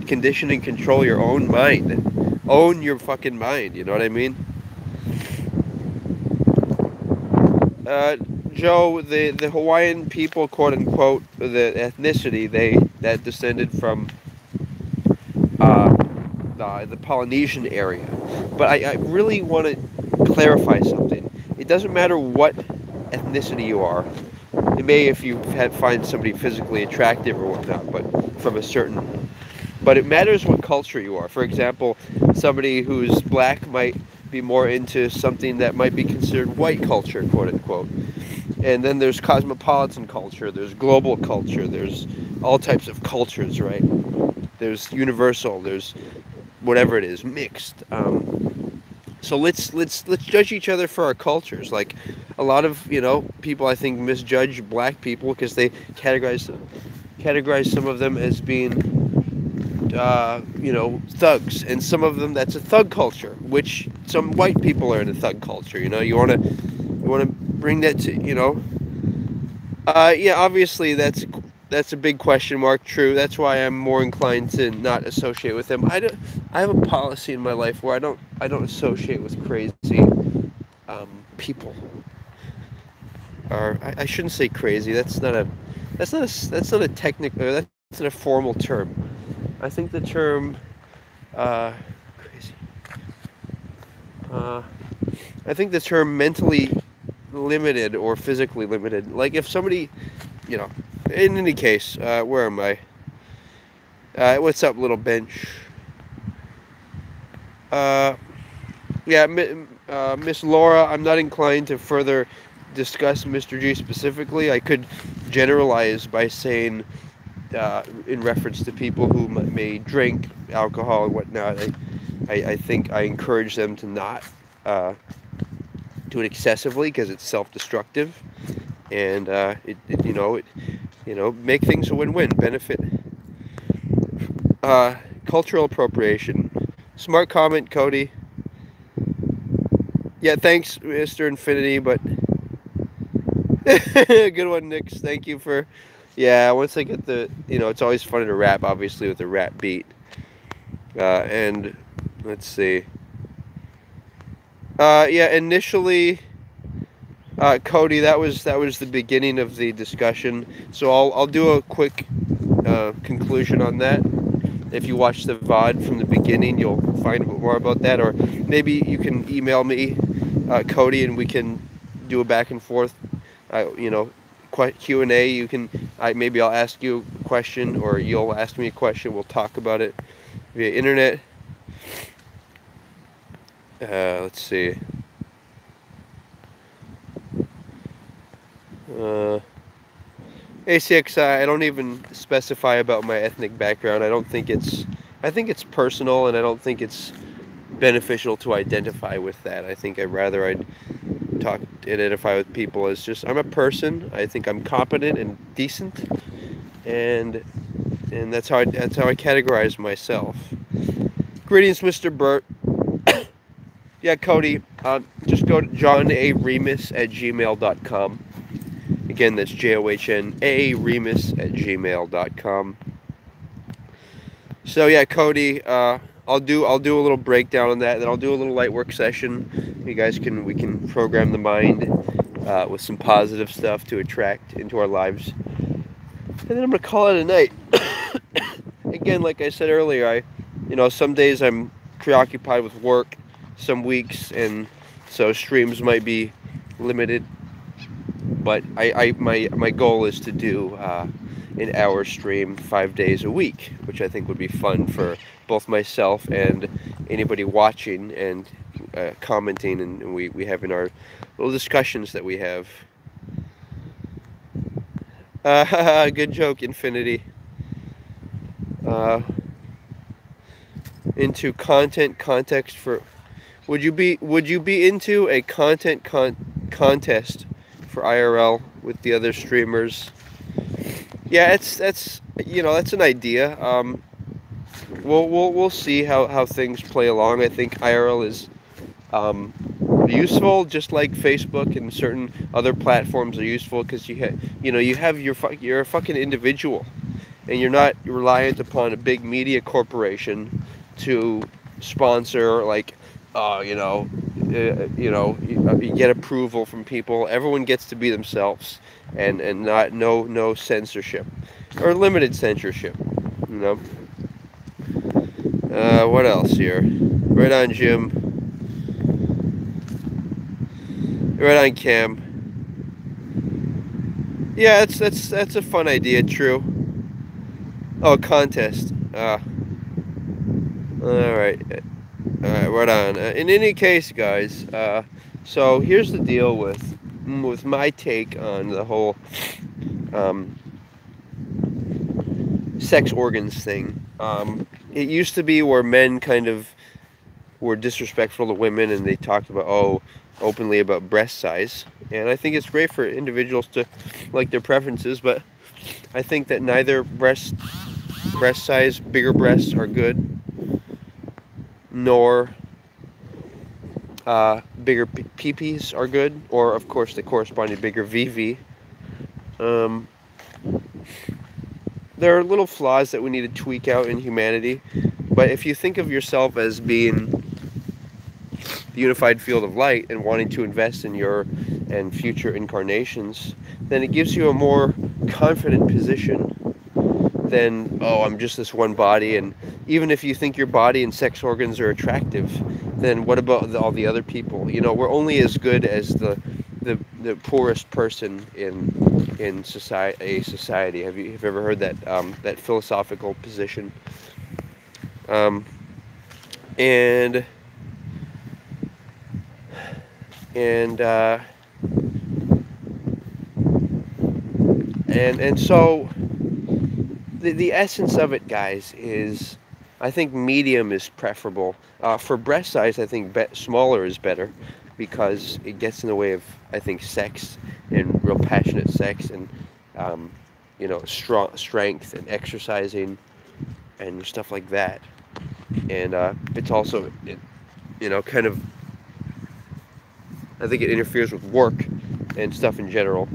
S1: condition and control your own mind. Own your fucking mind, you know what I mean? Joe, the Hawaiian people, quote unquote, the ethnicity, that descended from the Polynesian area. But I really want to clarify something. It doesn't matter what ethnicity you are. It may if you find somebody physically attractive or whatnot, but it matters what culture you are. For example, somebody who's black might be more into something that might be considered white culture, quote unquote. And then there's cosmopolitan culture, there's global culture, there's all types of cultures, right? There's universal, there's whatever it is, mixed. So let's judge each other for our cultures. Like a lot of people, I think, misjudge black people because they categorize some of them as being thugs, and some of them that's a thug culture, which some white people are in a thug culture. You want to bring that to yeah, obviously that's a big question mark. True. That's why I'm more inclined to not associate with them. I have a policy in my life where I don't associate with crazy people. Or I shouldn't say crazy. That's not a technical. That's not a formal term. I think the term crazy. I think the term mentally limited or physically limited. Like if somebody, in any case, where am I? What's up, little bench? Yeah, Miss Laura, I'm not inclined to further discuss Mr. G specifically. I could generalize by saying, in reference to people who may drink alcohol and whatnot, I think I encourage them to not do it excessively because it's self-destructive, and make things a win-win. Benefit. Cultural appropriation. Smart comment, Cody. Yeah, thanks, Mr. Infinity, but good one, Nix. Thank you for. Yeah, once I get the, it's always fun to rap, obviously, with a rap beat. And let's see. Yeah, initially, Cody, that was the beginning of the discussion. So I'll do a quick conclusion on that. If you watch the VOD from the beginning, you'll find more about that. Or maybe you can email me, Cody, and we can do a back and forth. You know, Q&A. You can. Maybe I'll ask you a question, or you'll ask me a question. We'll talk about it via internet. Let's see. ACXI, I don't even specify about my ethnic background. I think it's personal, and I don't think it's beneficial to identify with that. I think I'd identify with people as just, I'm a person. I think I'm competent and decent, and that's how I categorize myself. Greetings, Mr. Burt. Yeah, Cody, just go to johnaremus@gmail.com. Again, that's johnaremus@gmail.com. So yeah, Cody, I'll do a little breakdown on that, and then I'll do a little light work session. We can program the mind with some positive stuff to attract into our lives, and then I'm gonna call it a night. Again, like I said earlier, some days I'm preoccupied with work, some weeks, and so streams might be limited. But my goal is to do an hour stream 5 days a week, which I think would be fun for both myself and anybody watching and commenting, and we have in our little discussions that we have. Good joke, Infinity. Into content context for. Would you be into a content contest for IRL with the other streamers? Yeah, that's an idea. We'll see how things play along. I think IRL is useful, just like Facebook and certain other platforms are useful, because you're a fucking individual, and you're not reliant upon a big media corporation to sponsor, like, you get approval from people. Everyone gets to be themselves, and no censorship or limited censorship. What else here? Right on, Jim. Right on, Cam. Yeah, that's a fun idea. True. Oh, contest. All right. Right on. In any case, guys, so here's the deal with my take on the whole sex organs thing. It used to be where men kind of were disrespectful to women, and they talked about openly about breast size. And I think it's great for individuals to like their preferences, but I think that neither breast size, bigger breasts are good, nor bigger PPs are good, or of course the corresponding bigger VV. There are little flaws that we need to tweak out in humanity, but if you think of yourself as being the unified field of light and wanting to invest in your and future incarnations, then it gives you a more confident position than, I'm just this one body. And even if you think your body and sex organs are attractive, then what about all the other people? We're only as good as the poorest person in society. Have you ever heard that that philosophical position? And so the essence of it, guys, is I think medium is preferable. For breast size, I think smaller is better, because it gets in the way of, I think, sex and real passionate sex, and strength and exercising and stuff like that. And it's also kind of, I think it interferes with work and stuff in general.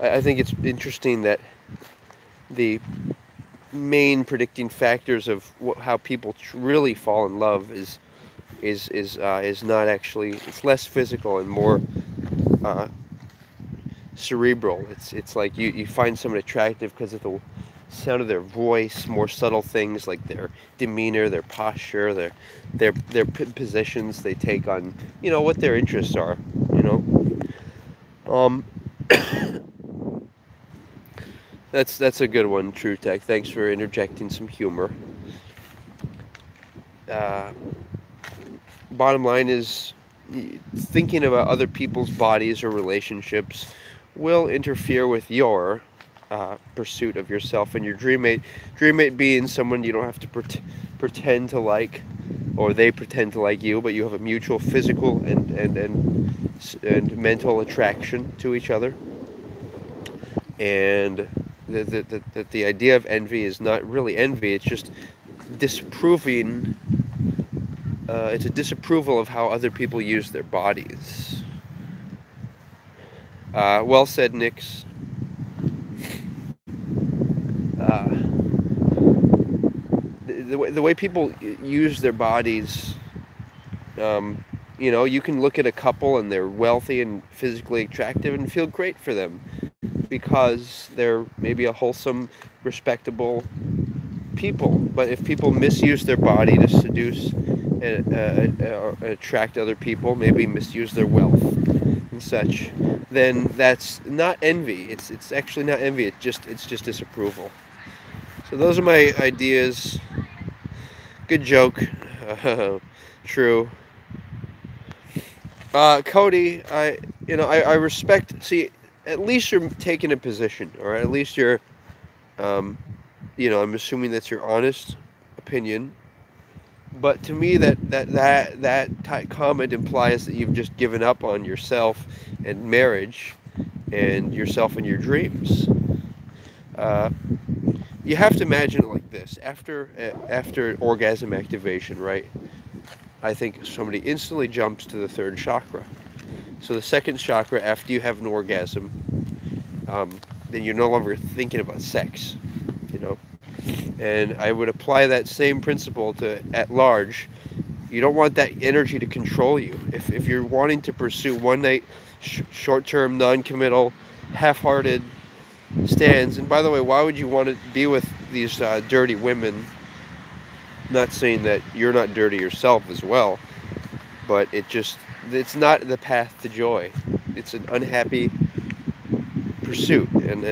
S1: I think it's interesting that the main predicting factors of how people really fall in love is is not actually, it's less physical and more uh, cerebral. It's like you find someone attractive because of the sound of their voice, more subtle things like their demeanor, their posture, their positions they take on, what their interests are, you know. Um, that's a good one, True Tech. Thanks for interjecting some humor. Uh, Bottom line is, thinking about other people's bodies or relationships will interfere with your pursuit of yourself and your dream mate. Dream mate being someone you don't have to pretend to like, or they pretend to like you, but you have a mutual physical and mental attraction to each other. And the idea of envy is not really envy, it's just disapproving. It's a disapproval of how other people use their bodies. Well said, Nix. Uh, the way people use their bodies, you can look at a couple and they're wealthy and physically attractive and feel great for them because they're maybe a wholesome, respectable people. But if people misuse their body to seduce and attract other people, maybe misuse their wealth and such, then that's not envy. It's actually not envy. It's just disapproval. So those are my ideas. Good joke. True. Cody, I respect. See, at least you're taking a position, or at least you're, I'm assuming that's your honest opinion. But to me, that comment implies that you've just given up on yourself and marriage, and yourself and your dreams. You have to imagine it like this: after orgasm activation, right? I think somebody instantly jumps to the third chakra. So the second chakra, after you have an orgasm, then you're no longer thinking about sex, you know. And I would apply that same principle to at large. You don't want that energy to control you. If you're wanting to pursue one night, short-term, non-committal, half-hearted stands, and by the way, why would you want to be with these dirty women? Not saying that you're not dirty yourself as well, but it's not the path to joy. It's an unhappy pursuit, and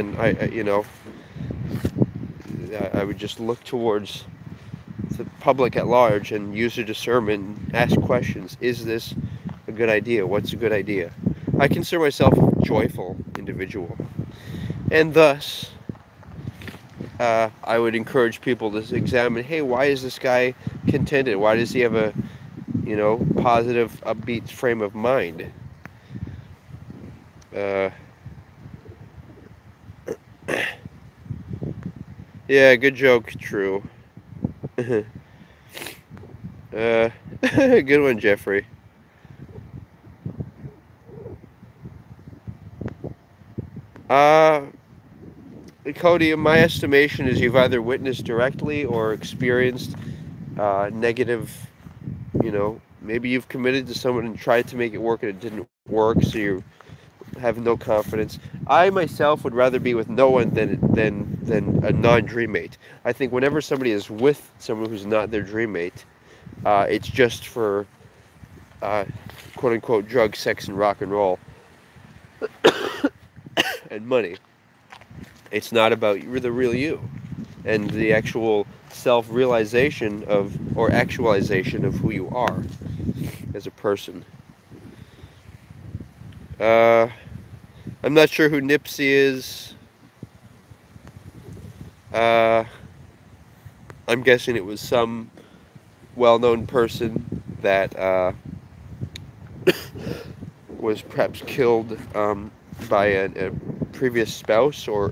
S1: I would just look towards the public at large and use your discernment, ask questions. Is this a good idea? What's a good idea? I consider myself a joyful individual, and thus I would encourage people to examine, hey, why is this guy contented? Why does he have a, positive, upbeat frame of mind? Yeah, good joke, true. Good one, Jeffrey. Cody, my estimation is you've either witnessed directly or experienced negative, maybe you've committed to someone and tried to make it work and it didn't work, so you have no confidence. I myself would rather be with no one than a non-dream mate. I think whenever somebody is with someone who's not their dream mate, it's just for quote-unquote drugs, sex, and rock and roll and money. It's not about the real you and the actual self-realization or actualization of who you are as a person. I'm not sure who Nipsey is. I'm guessing it was some well-known person that was perhaps killed by a previous spouse or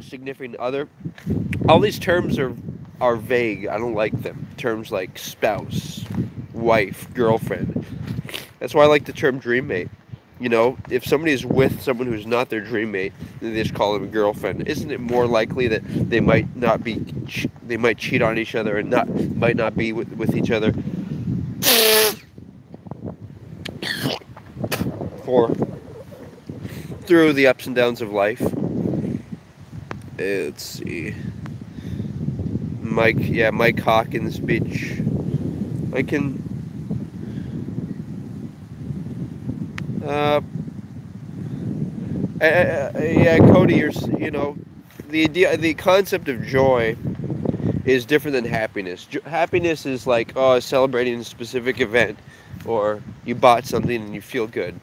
S1: significant other. All these terms are vague. I don't like them. Terms like spouse, wife, girlfriend. That's why I like the term dream mate. You know, if somebody is with someone who's not their dream mate, they just call them a girlfriend. Isn't it more likely that they might not be, they might cheat on each other and might not be with each other for through the ups and downs of life? Let's see. Mike Hawkins speech. I can. Uh, yeah, Cody, you know, the concept of joy is different than happiness. Happiness is like, oh, celebrating a specific event, or you bought something and you feel good.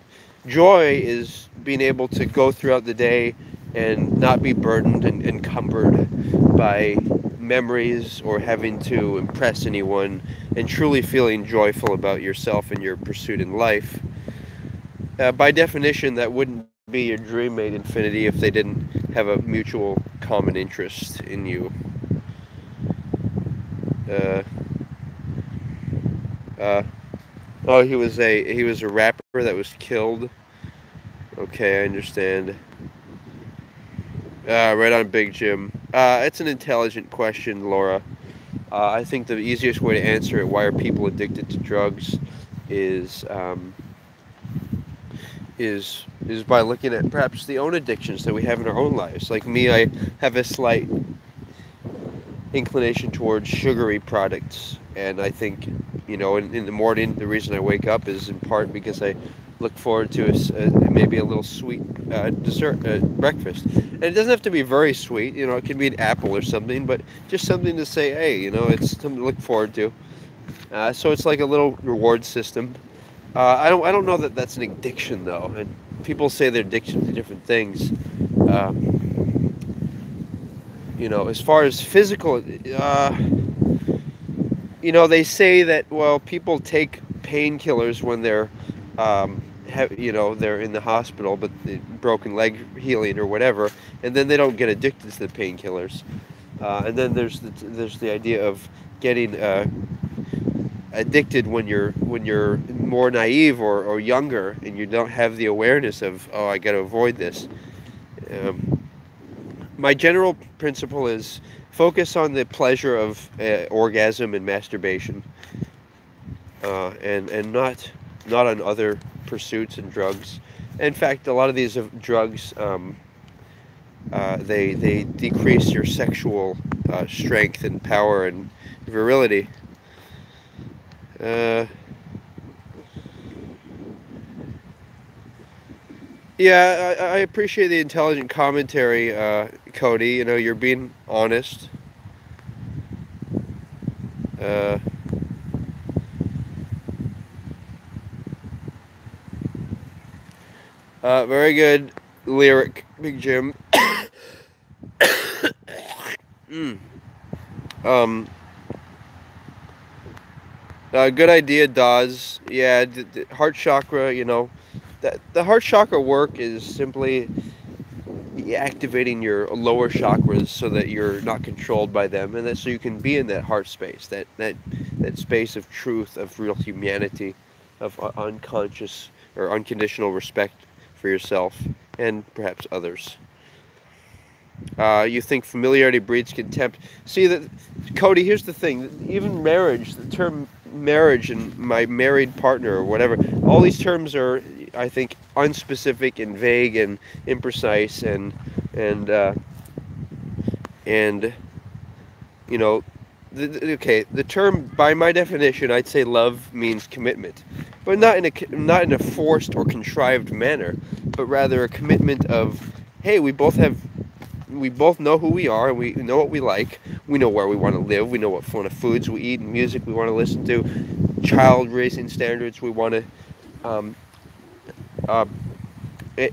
S1: Joy is being able to go throughout the day and not be burdened and encumbered by memories or having to impress anyone, and truly feeling joyful about yourself and your pursuit in life. By definition, that wouldn't be your dream mate, Infinity, if they didn't have a mutual common interest in you. Uh, uh, oh, he was a rapper that was killed. Okay, I understand. Right on, Big Jim. It's an intelligent question, Laura. I think the easiest way to answer it, why are people addicted to drugs, is is by looking at perhaps the own addictions that we have in our own lives. Like me, I have a slight inclination towards sugary products, and I think, you know, in the morning, the reason I wake up is in part because I look forward to maybe a little sweet dessert breakfast. And it doesn't have to be very sweet, you know, it can be an apple or something, but just something to say, hey, you know, it's something to look forward to. So it's like a little reward system. I don't know that that's an addiction, though, and people say they're addicted to different things. You know, as far as physical, you know, they say that, well, people take painkillers when they're, you know, they're in the hospital, but broken leg healing or whatever, and then they don't get addicted to the painkillers. And then there's the idea of getting addicted when you're more naive or younger, and you don't have the awareness of, oh, I got to avoid this. My general principle is focus on the pleasure of orgasm and masturbation, and not on other pursuits and drugs. In fact, a lot of these drugs, they decrease your sexual strength and power and virility. Yeah, I appreciate the intelligent commentary, Cody. You know, you're being honest. Uh, Very good lyric, Big Jim. mm. Um, Good idea, Dawes. Yeah, the heart chakra, you know, the heart chakra work is simply activating your lower chakras so that you're not controlled by them, and that so you can be in that heart space, that space of truth, of real humanity, of unconscious or unconditional respect for yourself and perhaps others. You think familiarity breeds contempt. See that, Cody, here's the thing. Even marriage, the term marriage and my married partner or whatever, all these terms are, I think, unspecific and vague and imprecise, and you know, the term, by my definition, I'd say love means commitment, but not in a forced or contrived manner, but rather a commitment of, hey, we both know who we are, and we know what we like, we know where we want to live, we know what kind of foods we eat and music we want to listen to, child raising standards we want to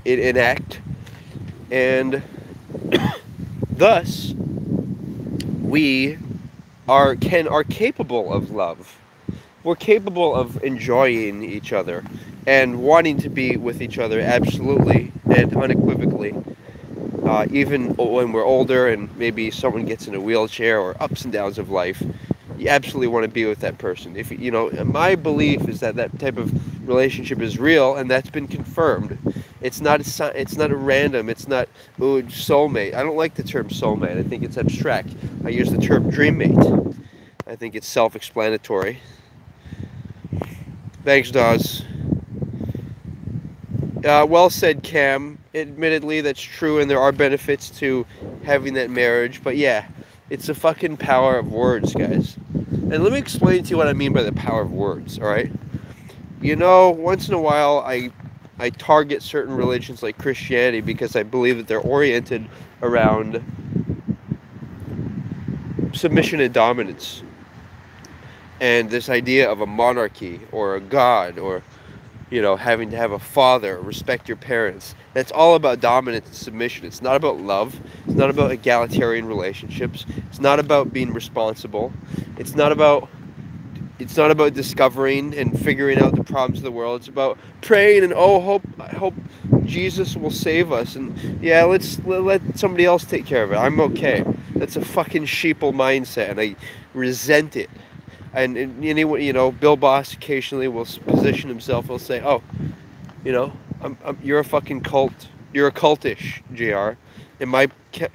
S1: enact, and thus we are capable of love. We're capable of enjoying each other and wanting to be with each other absolutely and unequivocally. Even when we're older and maybe someone gets in a wheelchair or ups and downs of life, you absolutely want to be with that person. If you know, my belief is that that type of relationship is real, and that's been confirmed. It's not a random. It's not soulmate. I don't like the term soulmate. I think it's abstract. I use the term dreammate. I think it's self-explanatory. Thanks, Dawes. Well said, Cam. Admittedly, that's true, and there are benefits to having that marriage. But yeah, it's the fucking power of words, guys. And let me explain to you what I mean by the power of words, all right? You know, once in a while, I target certain religions like Christianity because I believe that they're oriented around submission and dominance. And this idea of a monarchy or a god or, you know, having to have a father, respect your parents. That's all about dominance and submission. It's not about love. It's not about egalitarian relationships. It's not about being responsible. It's not about discovering and figuring out the problems of the world. It's about praying and I hope Jesus will save us. And yeah, let somebody else take care of it. I'm okay. That's a fucking sheeple mindset, and I resent it. And anyone, you know, Bill Boss occasionally will position himself. He'll say, "Oh, you know, you're a fucking cult. You're a cultish, JR." And my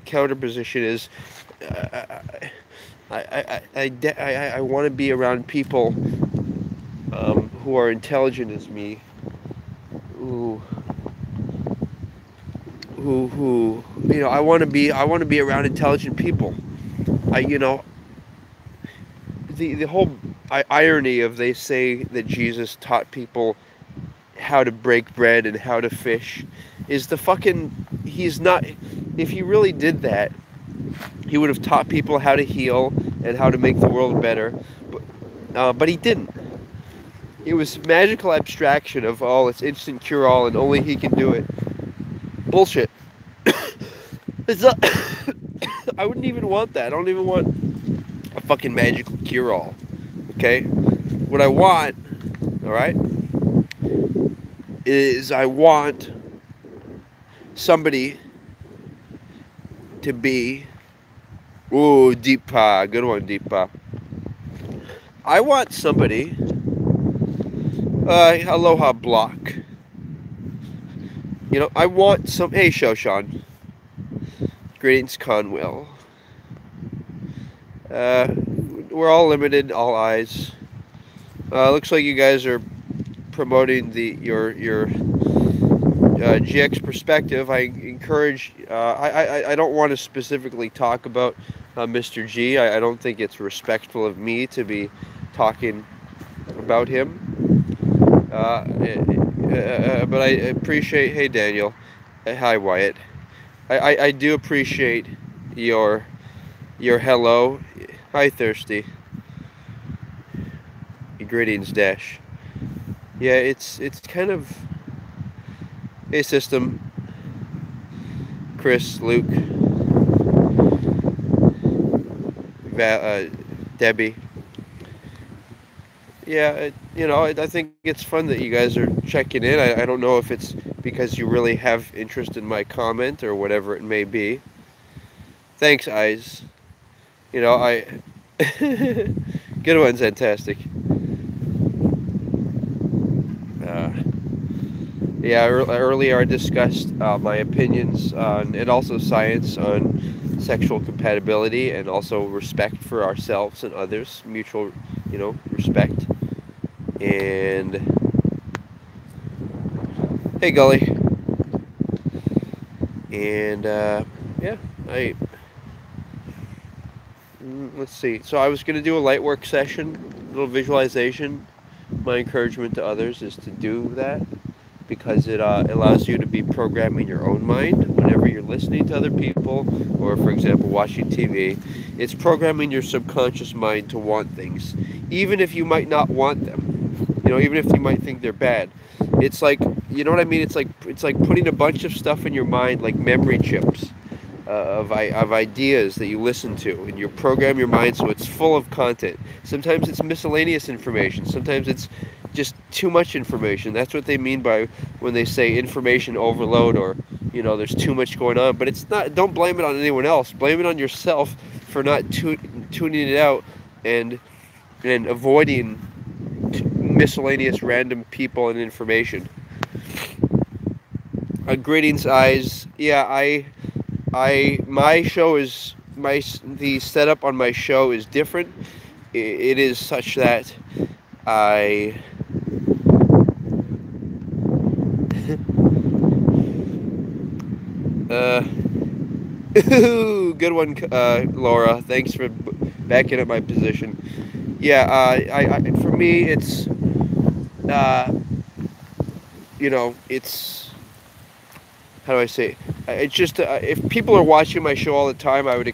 S1: counter position is, I want to be around people who are intelligent as me, who you know, I want to be around intelligent people. You know, the whole irony of they say that Jesus taught people how to break bread and how to fish is he's not. If he really did that, he would have taught people how to heal and how to make the world better, but he didn't. It was magical abstraction of, it's instant cure-all and only he can do it. Bullshit. It's not, I wouldn't even want that. I don't even want a fucking magical cure-all. Okay? What I want, alright, is I want somebody to be... Ooh, Deepa. Good one, Deepa. I want somebody... Aloha Block. You know, I want some... Hey, Shoshan. Greetings, Conwell. We're all limited, all eyes. Looks like you guys are promoting your GX perspective. I encourage... I don't want to specifically talk about Mr. G. I don't think it's respectful of me to be talking about him. But I appreciate... Hey, Daniel. Hi, Wyatt. I do appreciate your hello. Hi, Thirsty. Greetings, Dash. Yeah, it's kind of... Hey, System. Chris, Luke. Debbie. Yeah, you know, I think it's fun that you guys are checking in. I don't know if it's because you really have interest in my comment or whatever it may be. Thanks, Eyes. You know, Good one, fantastic. Yeah, earlier I discussed my opinions on, and also science on sexual compatibility and also respect for ourselves and others, mutual, you know, respect. And hey, Gully. And yeah, let's see. So I was going to do a light work session, a little visualization. My encouragement to others is to do that, because it allows you to be programming your own mind whenever you're listening to other people, or for example watching TV. It's programming your subconscious mind to want things, even if you might not want them. You know, even if you might think they're bad. It's like, you know what I mean? It's like putting a bunch of stuff in your mind, like memory chips of ideas that you listen to, and you program your mind so it's full of content. Sometimes it's miscellaneous information. Sometimes it's just too much information. That's what they mean by when they say information overload, or, you know, there's too much going on. But it's not. Don't blame it on anyone else. Blame it on yourself for not tuning it out and avoiding miscellaneous random people and information. Greetings, eyes. Yeah, my show is the setup on my show is different. It is such that I good one, Laura. Thanks for backing up my position. Yeah, for me, it's it's, how do I say it? It's just if people are watching my show all the time, I would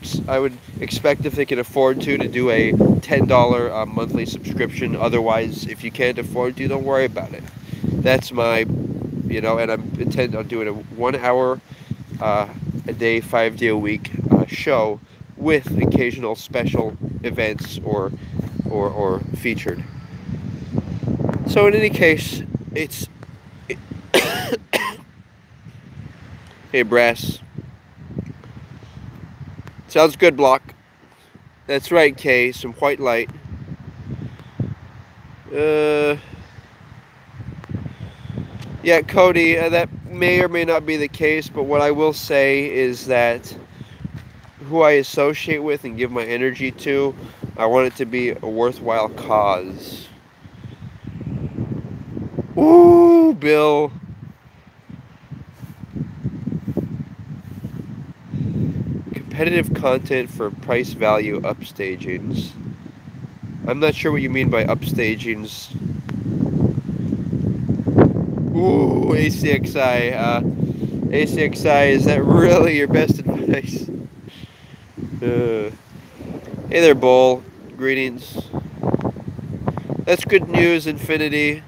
S1: expect, if they can afford to do a $10 monthly subscription. Otherwise, if you can't afford to, don't worry about it. That's my, and I'm intending on doing a 1 hour a day, 5 day a week show with occasional special events or featured. So in any case, it's hey, Brass. Sounds good, Block. That's right, Kay. Some white light. Yeah, Cody, that may or may not be the case, but what I will say is that who I associate with and give my energy to, I want it to be a worthwhile cause. Ooh, Bill. Competitive content for price value upstagings. I'm not sure what you mean by upstagings. Ooh, ACXI. ACXI, is that really your best advice? Hey there, Bull. Greetings. That's good news, Infinity.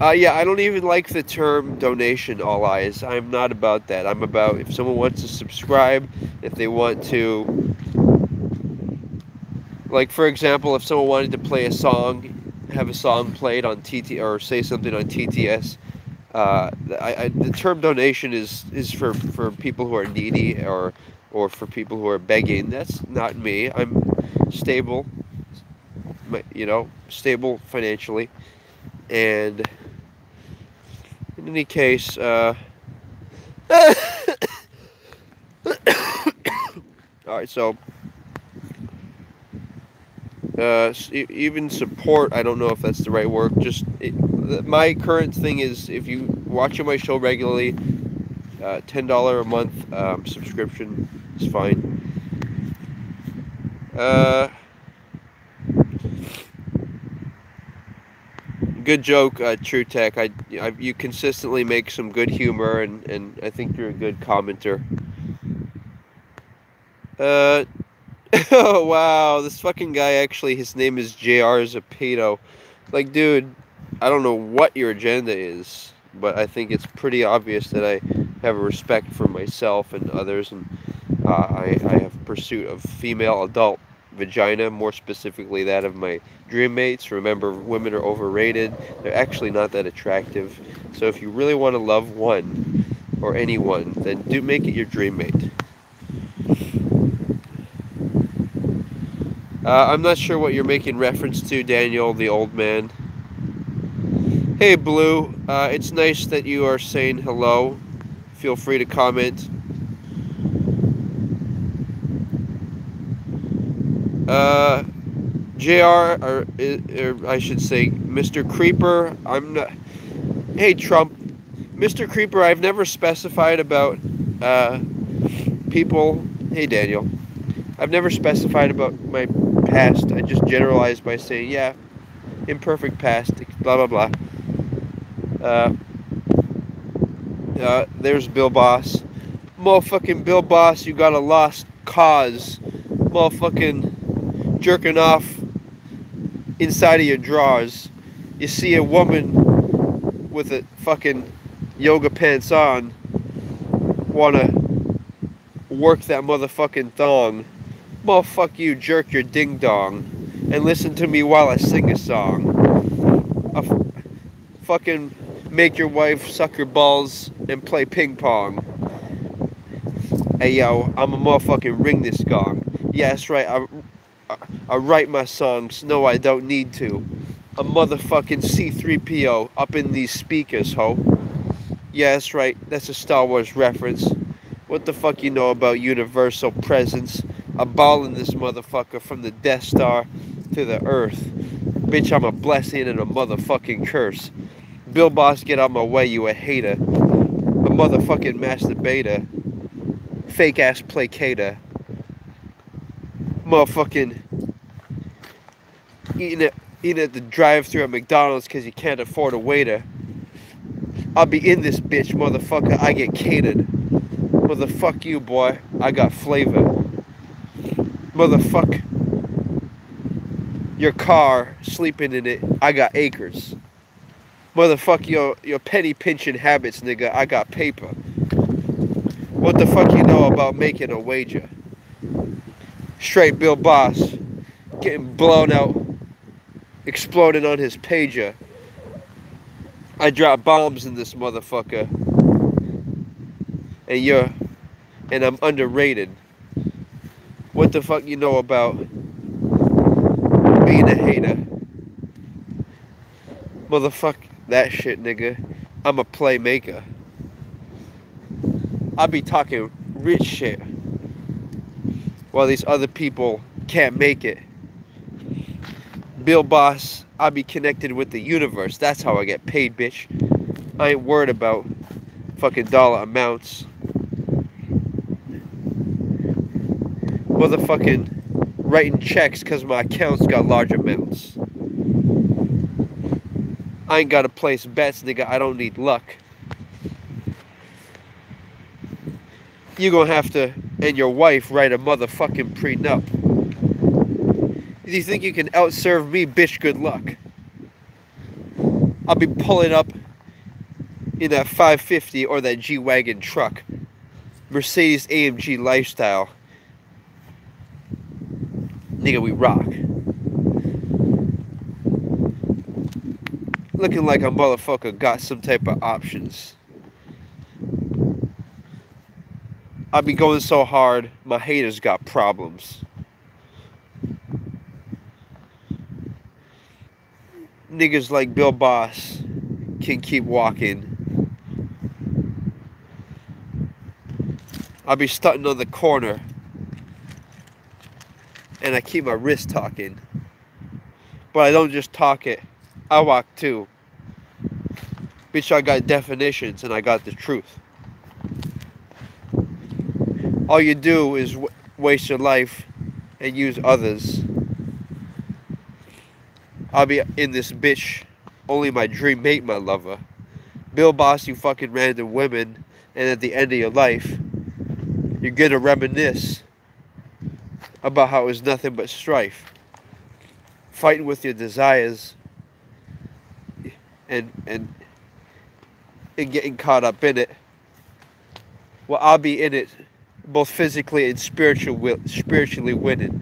S1: Yeah, I don't even like the term donation, all eyes. I'm not about that. I'm about if someone wants to subscribe, if they want to, like, for example, if someone wanted to play a song, have a song played on TT, or say something on TTS, the term donation is for people who are needy, or for people who are begging. That's not me. I'm stable, stable financially, and in any case, all right, so even support, I don't know if that's the right word. My current thing is, if you watching my show regularly, $10 a month subscription is fine. Good joke, True Tech. You consistently make some good humor, and I think you're a good commenter. Oh wow, this fucking guy, actually, his name is JR Zapato. Like, dude, I don't know what your agenda is, but I think it's pretty obvious that I have a respect for myself and others, and I have pursuit of female adult vagina, more specifically that of my dream mates. Remember, women are overrated. They're actually not that attractive. So if you really want to love one, or anyone, then do make it your dream mate. I'm not sure what you're making reference to, Daniel, the old man. Hey, Blue. It's nice that you are saying hello. Feel free to comment. JR, or I should say, Mr. Creeper, I'm not... Hey, Trump. Mr. Creeper, I've never specified about people... Hey, Daniel. I've never specified about my past. I just generalized by saying, yeah, imperfect past, blah, blah, blah. There's Bill Boss. Motherfucking Bill Boss, you got a lost cause. Motherfucking jerking off inside of your drawers. You see a woman with a fucking yoga pants on, wanna work that motherfucking thong. Motherfuck you, jerk your ding dong, and listen to me while I sing a song. Fucking make your wife suck your balls and play ping pong. Hey yo, I'm a motherfucking ring this gong. Yeah, that's right. I write my songs. No, I don't need to. A motherfucking C-3PO up in these speakers, ho. Yeah, that's right. That's a Star Wars reference. What the fuck you know about universal presence? I'm balling this motherfucker from the Death Star to the Earth. Bitch, I'm a blessing and a motherfucking curse. Bill Boss, get out my way, you a hater. A motherfucking masturbator. Fake ass placator. Motherfucking eating at the drive-thru at McDonald's because you can't afford a waiter. I'll be in this bitch, motherfucker. I get catered. Motherfuck you, boy. I got flavor. Motherfuck your car, sleeping in it. I got acres. Motherfuck your penny pinching habits, nigga. I got paper. What the fuck you know about making a wager? Straight Bill Boss. Getting blown out. Exploding on his pager. I drop bombs in this motherfucker. And I'm underrated. What the fuck you know about being a hater? Motherfuck that shit, nigga. I'm a playmaker. I be talking rich shit while these other people can't make it. Bill Boss, I be connected with the universe. That's how I get paid, bitch. I ain't worried about fucking dollar amounts. Motherfucking writing checks because my accounts got large amounts. I ain't gotta place bets, nigga. I don't need luck. You gonna have to, and your wife, write a motherfucking prenup. If you think you can outserve me, bitch, good luck. I'll be pulling up in that 550 or that G-Wagon truck. Mercedes AMG lifestyle. Nigga, we rock. Looking like a motherfucker got some type of options. I be going so hard, my haters got problems. Niggas like Bill Boss can keep walking. I be stunting on the corner. And I keep my wrist talking. But I don't just talk it. I walk too. Bitch, I got definitions and I got the truth. All you do is waste your life and use others. I'll be in this bitch. Only my dream mate, my lover. Bill Boss, you fucking random women. And at the end of your life, you're gonna reminisce about how it was nothing but strife. Fighting with your desires. And getting caught up in it. Well, I'll be in it. Both physically and spiritually winning.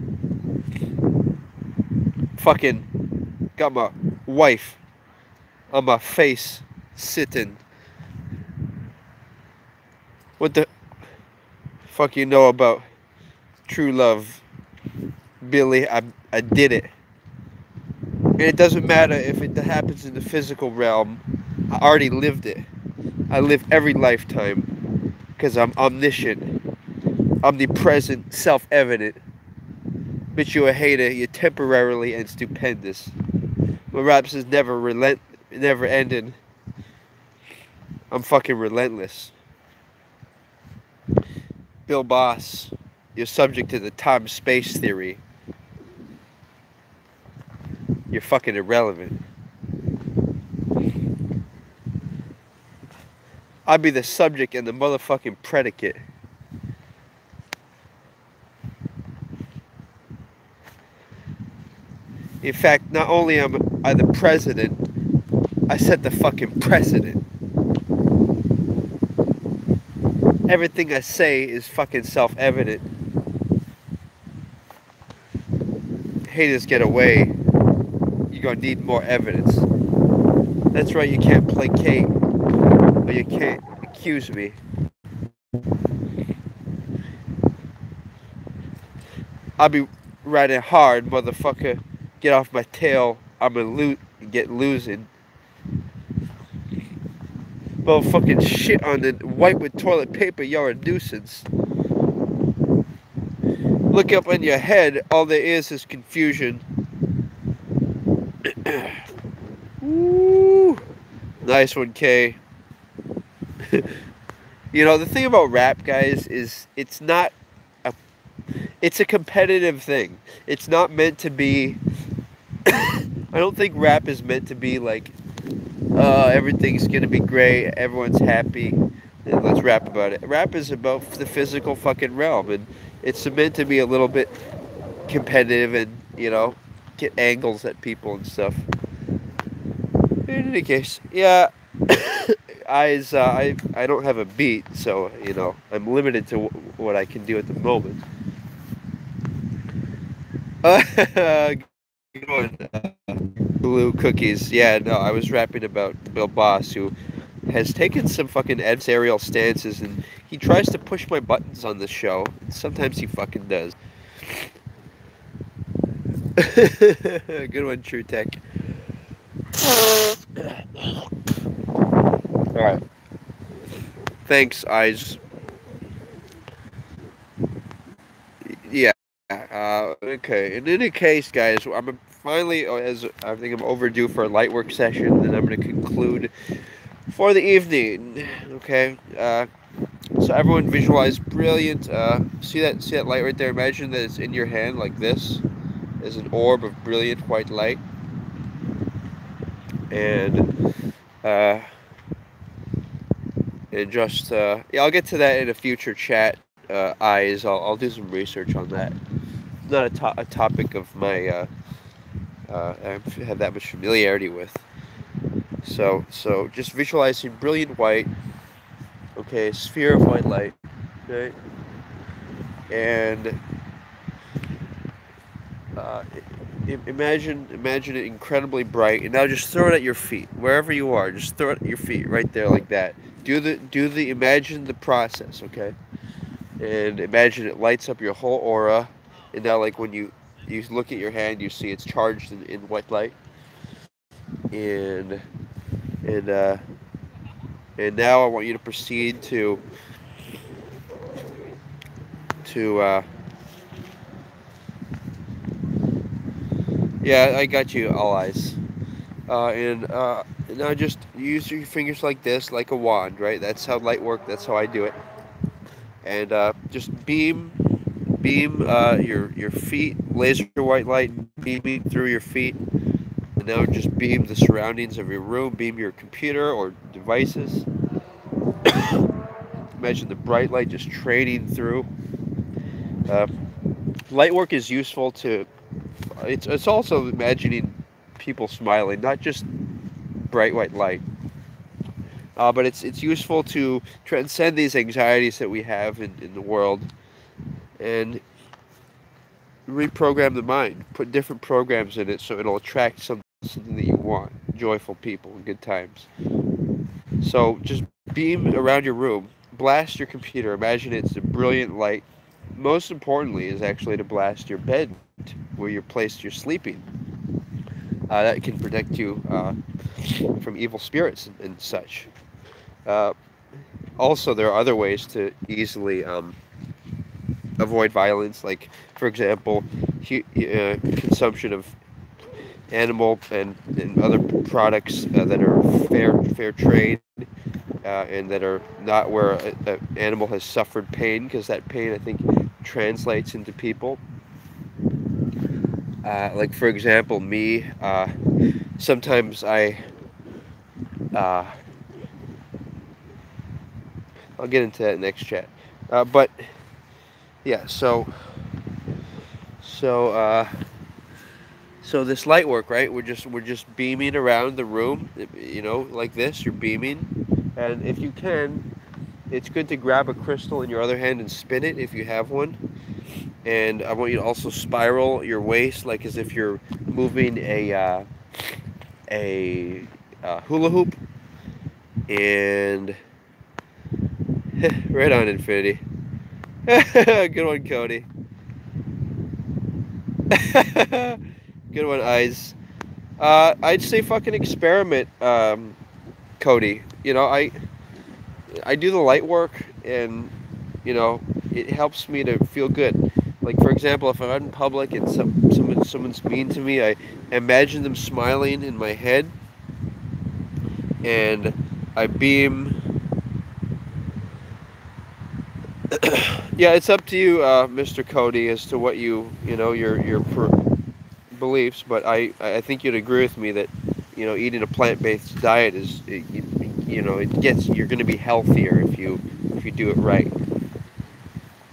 S1: Fucking got my wife on my face sitting. What the fuck you know about true love? Billy, I did it. And it doesn't matter if it happens in the physical realm. I already lived it. I live every lifetime because I'm omniscient. Omnipresent, self-evident. Bitch, you a hater. You're temporarily and stupendous. My raps is never ending. I'm fucking relentless. Bill Boss, you're subject to the time-space theory. You're fucking irrelevant. I'd be the subject and the motherfucking predicate. In fact, not only am I the president, I set the fucking precedent. Everything I say is fucking self-evident. Haters get away. You're gonna need more evidence. That's right, you can't placate, but you can't accuse me. I'll be riding hard, motherfucker. Get off my tail. I'm gonna get losing. Motherfucking shit on the wipe with toilet paper. You're a nuisance. Look up in your head. All there is confusion. Woo. Nice one, K. You know, the thing about rap, guys, is it's a competitive thing. It's not meant to be. I don't think rap is meant to be like, everything's gonna be great, everyone's happy, and let's rap about it. Rap is about the physical fucking realm, and it's meant to be a little bit competitive and, get angles at people and stuff. In any case, yeah, I don't have a beat, so, I'm limited to what I can do at the moment. Good one. Blue cookies. Yeah, no, I was rapping about Bill Boss, who has taken some fucking adversarial stances, and he tries to push my buttons on the show. And sometimes he fucking does. Good one, True Tech. All right. Thanks, Eyes. Yeah. Okay. In any case, guys, I'm finally, as I think I'm overdue for a light work session, and I'm going to conclude for the evening. Okay. So everyone visualize brilliant. See that light right there? Imagine that it's in your hand like this. There's an orb of brilliant white light, and just yeah, I'll get to that in a future chat. Eyes. I'll do some research on that. Not a topic of my I have that much familiarity with. So just visualizing brilliant white. Okay, a sphere of white light. Okay, and imagine it incredibly bright, and now just throw it at your feet, wherever you are. Just throw it at your feet, right there, like that. Imagine the process, okay? And imagine it lights up your whole aura, and now, like when you look at your hand, you see it's charged in white light, and and uh, and now I want you to proceed to yeah, I got you, all eyes. And now just use your fingers like this, like a wand, right? That's how light works. That's how I do it. And just beam your feet, laser white light beaming through your feet. And now just beam the surroundings of your room, beam your computer or devices. Imagine the bright light just trading through. Uh, Light work is useful to. It's also imagining people smiling, not just bright white light. But it's useful to transcend these anxieties that we have in the world, and reprogram the mind. Put different programs in it so it'll attract something that you want. Joyful people and good times. So just beam around your room. Blast your computer. Imagine it's a brilliant light. Most importantly is actually to blast your bed where you're sleeping. That can protect you from evil spirits and such. Also, there are other ways to easily avoid violence, like, for example, consumption of animal and other products that are fair trade, and that are not where an animal has suffered pain, because that pain, I think, translates into people. Like, for example, me, sometimes uh, I'll get into that next chat. But yeah, so this light work, right? We're just beaming around the room, like this. You're beaming, and if you can, it's good to grab a crystal in your other hand and spin it if you have one. And I want you to also spiral your waist, like as if you're moving a hula hoop. And right on, Infinity. Good one, Cody. Good one, Eyes. I'd say fucking experiment, Cody. I do the light work, and it helps me to feel good. Like, for example, if I'm out in public and someone's mean to me, I imagine them smiling in my head, and I beam. Yeah, it's up to you, Mr. Cody, as to what your beliefs. But I think you'd agree with me that eating a plant-based diet you're going to be healthier if you do it right.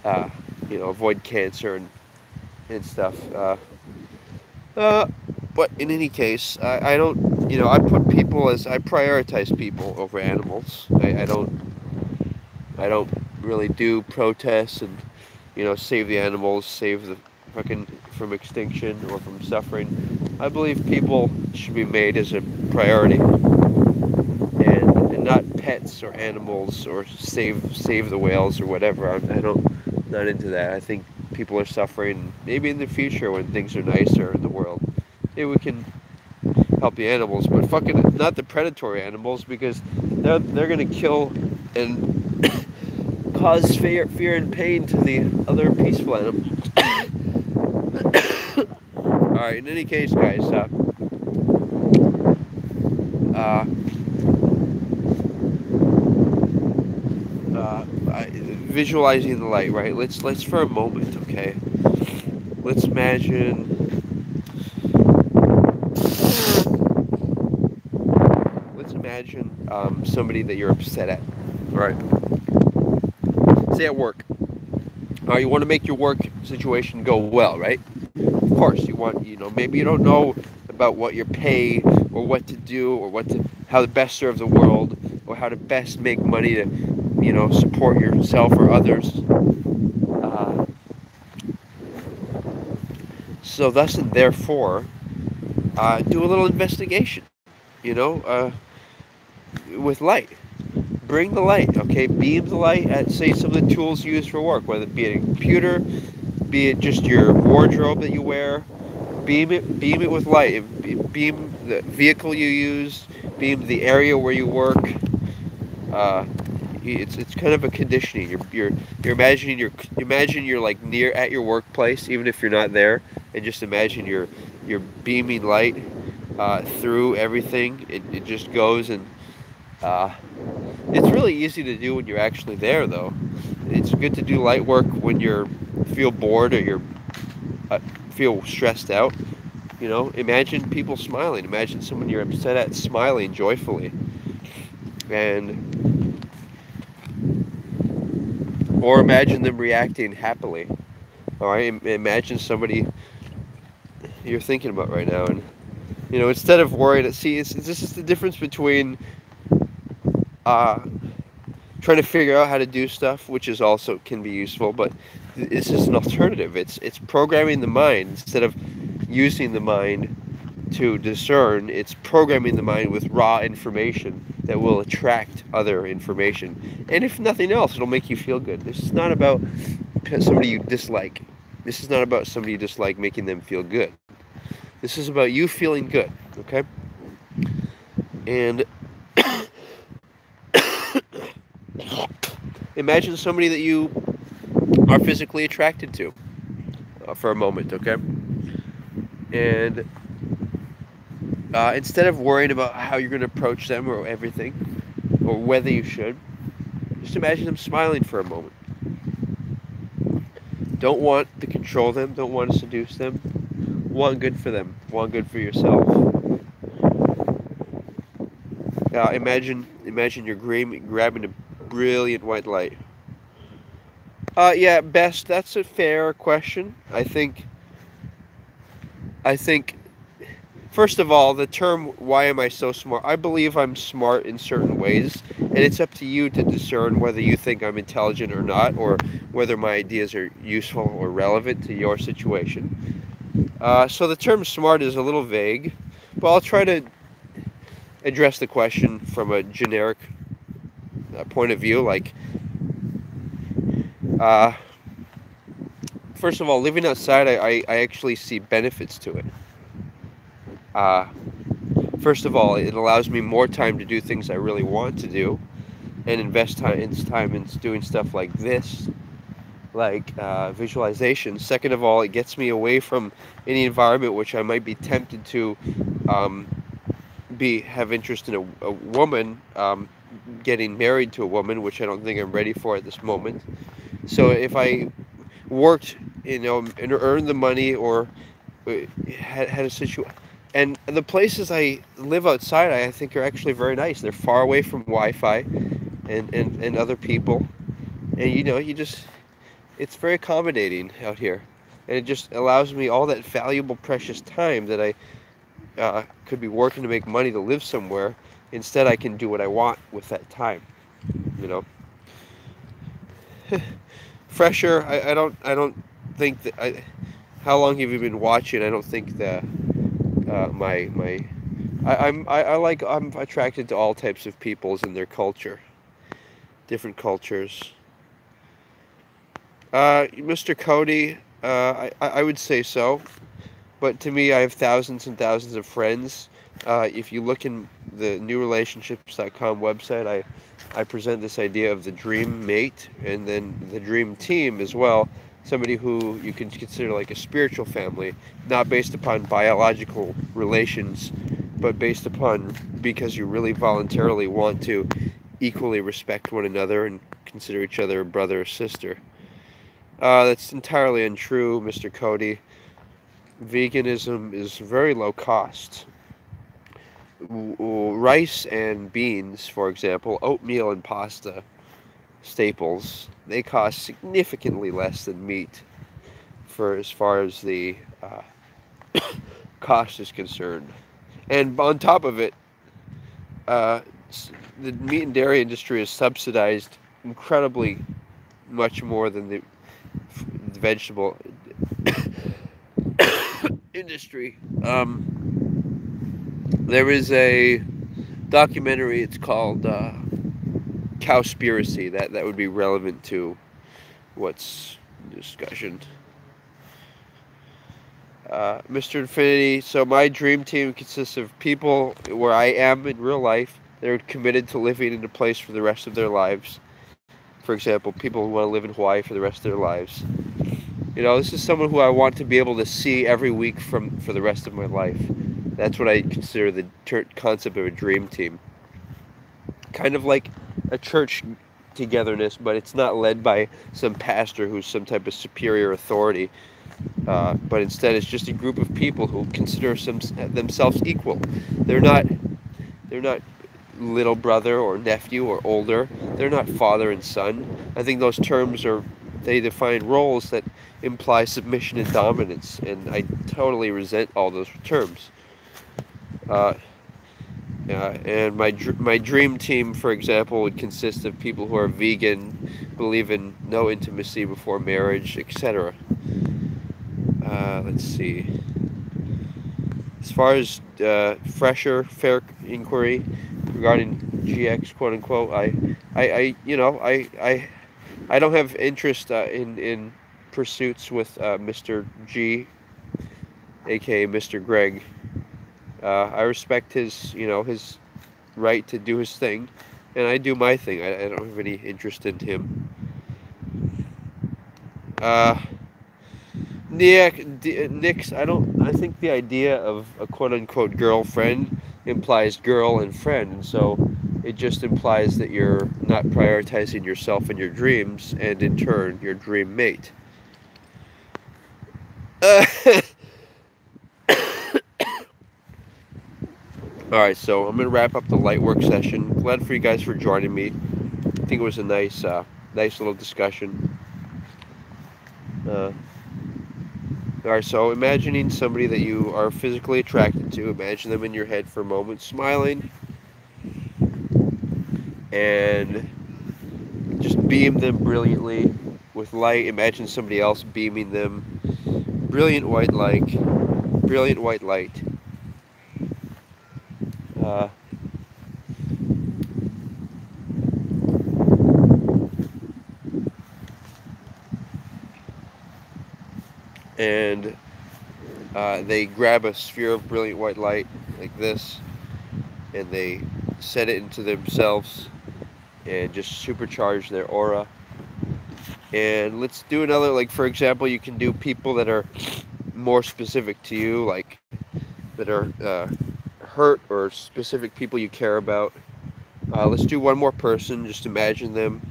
S1: Uh, avoid cancer and stuff. Uh, but in any case, I don't, I prioritize people over animals. I don't really do protests and, save the animals, save the fucking from extinction or from suffering. I believe people should be made as a priority, and not pets or animals or save the whales or whatever. I don't, not into that. I think people are suffering. Maybe in the future when things are nicer in the world, maybe we can help the animals, but fucking not the predatory animals, because they're gonna kill and cause fear and pain to the other peaceful animals. All right. In any case, guys, uh, visualizing the light, right? Let's for a moment, okay? Let's imagine somebody that you're upset at, right? Say at work. You want to make your work situation go well, right? Of course, you want, maybe you don't know about what your pay or what to do or how to best serve the world or how to best make money to, support yourself or others. Uh, so thus and therefore, do a little investigation, you know, uh, with light. Bring the light, okay? Beam the light at, say, some of the tools you use for work, whether it be a computer, be it just your wardrobe that you wear. Beam it with light. Beam the vehicle you use. Beam the area where you work. Uh, it's kind of a conditioning. You're imagining you're like near at your workplace, even if you're not there, and just imagine you're beaming light through everything. It just goes, and uh, it's really easy to do when you're actually there, though. It's good to do light work when you feel bored or you're feel stressed out. Imagine people smiling. Imagine someone you're upset at smiling joyfully, and or imagine them reacting happily. All right, imagine somebody you're thinking about right now, and instead of worrying. See, this is the difference between uh, trying to figure out how to do stuff, which is also can be useful, but this is an alternative. It's programming the mind instead of using the mind to discern. It's programming the mind with raw information that will attract other information, and if nothing else, it'll make you feel good. This is not about somebody you dislike. This is not about somebody you dislike making them feel good. This is about you feeling good, okay? And imagine somebody that you are physically attracted to for a moment, okay? And instead of worrying about how you're going to approach them or everything, or whether you should, just imagine them smiling for a moment. Don't want to control them, don't want to seduce them. Want good for them, want good for yourself. Imagine you're grabbing a brilliant white light. Yeah, best. That's a fair question. I think. First of all, the term "why am I so smart?" I believe I'm smart in certain ways, and it's up to you to discern whether you think I'm intelligent or not, or whether my ideas are useful or relevant to your situation. So the term "smart" is a little vague, but I'll try to address the question from a generic point of view. Like, first of all, living outside, I actually see benefits to it. Uh, First of all, it allows me more time to do things I really want to do, and invest time in doing stuff like this, like visualization. Second of all, it gets me away from any environment which I might be tempted to um, have interest in a woman, getting married to a woman, which I don't think I'm ready for at this moment. So if I worked, and earned the money, or had a situation, and the places I live outside, I think are actually very nice. They're far away from Wi-Fi and other people, and it's very accommodating out here, and it just allows me all that valuable, precious time that I could be working to make money to live somewhere. Instead, I can do what I want with that time. You know, fresher. I don't think that I. How long have you been watching? I don't think that my I'm attracted to all types of peoples and their culture, different cultures. Mr. Cody, I would say so. But to me, I have thousands and thousands of friends. If you look in the newrelationships.com website, I present this idea of the dream mate and then the dream team as well. Somebody who you can consider like a spiritual family, not based upon biological relations, but based upon because you really voluntarily want to equally respect one another and consider each other a brother or sister. That's entirely untrue, Mr. Cody. Veganism is very low cost. Rice and beans, for example, oatmeal and pasta, staples, they cost significantly less than meat for as far as the cost is concerned. And on top of it, uh, the meat and dairy industry is subsidized incredibly much more than the vegetable industry. There is a documentary. It's called Cowspiracy. That would be relevant to what's discussion. Mr. Infinity. So my dream team consists of people where I am in real life. They're committed to living in a place for the rest of their lives. For example, people who want to live in Hawaii for the rest of their lives. This is someone who I want to be able to see every week for the rest of my life. That's what I consider the concept of a dream team. Kind of like a church togetherness, but it's not led by some pastor who's some type of superior authority. But instead, it's just a group of people who consider themselves equal. They're not little brother or nephew or older. They're not father and son. I think those terms they define roles that imply submission and dominance, and I totally resent all those terms. And my dream team, for example, would consist of people who are vegan, believe in no intimacy before marriage, etc. Let's see. As far as fair inquiry regarding GX, quote unquote, I don't have interest in pursuits with Mr. G, aka Mr. Greg. I respect his right to do his thing, and I do my thing. I don't have any interest in him. Nix, I think the idea of a quote-unquote girlfriend implies girl and friend, and so it just implies that you're not prioritizing yourself and your dreams, and in turn, your dream mate. Alright, so I'm going to wrap up the light work session. Glad for you guys for joining me. I think it was a nice little discussion. Alright, so imagining somebody that you are physically attracted to, imagine them in your head for a moment, smiling, and just beam them brilliantly with light. Imagine somebody else beaming them. Brilliant white light. Brilliant white light. and they grab a sphere of brilliant white light like this, and they set it into themselves and just supercharge their aura. And let's do another, like for example, you can do people that are more specific to you, like that are hurt, or specific people you care about. Let's do one more person. Just imagine them.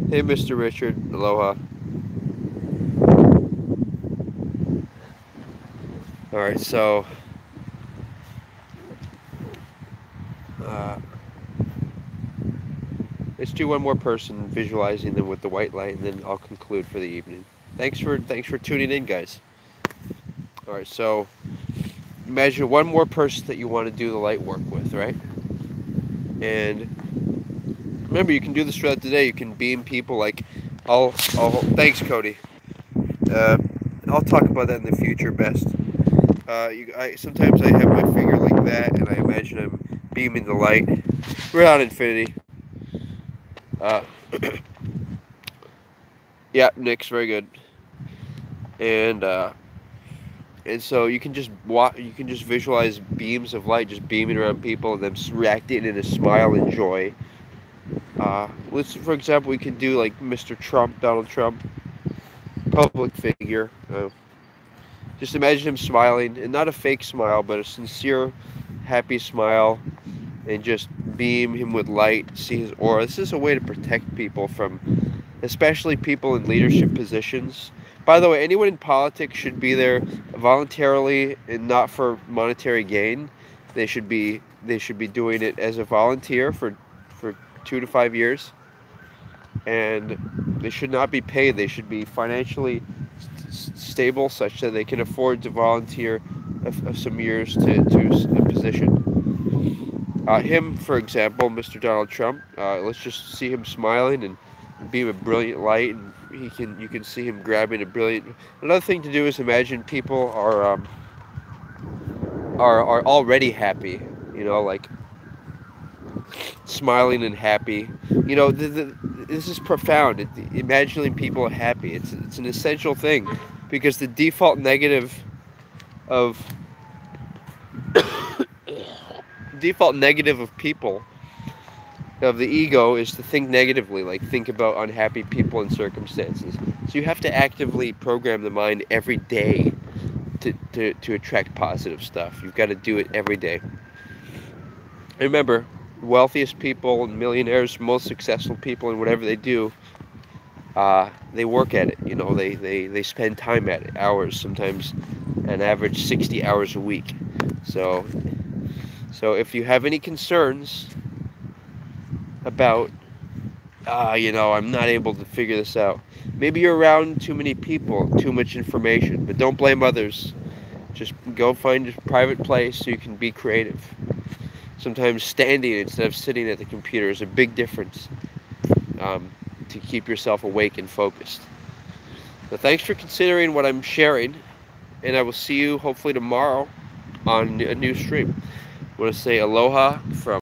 S1: Hey, Mr. Richard. Aloha. Alright, so let's do one more person, visualizing them with the white light, and then I'll conclude for the evening. Thanks for tuning in, guys. Alright, so imagine one more person that you want to do the light work with, right? And remember, you can do this throughout the day. You can beam people. Like, thanks, Cody. I'll talk about that in the future best. Sometimes I have my finger like that, and I imagine I'm beaming the light. We're on infinity. Yeah, Nick's very good. And so you can just visualize beams of light just beaming around people, and them reacting in a smile and joy. For example, we can do like Mr. Trump, Donald Trump, public figure. Just imagine him smiling, and not a fake smile, but a sincere, happy smile, and just beam him with light, see his aura. This is a way to protect people from, especially people in leadership positions. By the way, anyone in politics should be there voluntarily and not for monetary gain. They should be doing it as a volunteer for 2 to 5 years, and they should not be paid. They should be financially stable, such that they can afford to volunteer some years to a position. Him, for example, Mr. Donald Trump. Let's just see him smiling and beam a brilliant light, and you can see him grabbing a brilliant. Another thing to do is imagine people are already happy. You know, like smiling and happy. You know, this is profound. Imagining people happy. It's an essential thing, because the default negative of people, of the ego, is to think negatively, like think about unhappy people and circumstances. So you have to actively program the mind every day to attract positive stuff. You've got to do it every day. And remember, wealthiest people and millionaires, most successful people in whatever they do, they work at it. You know, they spend time at it, hours, sometimes an average 60 hours a week. So if you have any concerns about, I'm not able to figure this out, maybe you're around too many people, too much information, but don't blame others. Just go find a private place so you can be creative. Sometimes standing instead of sitting at the computer is a big difference, to keep yourself awake and focused. So thanks for considering what I'm sharing, and I will see you hopefully tomorrow on a new stream. I want to say aloha from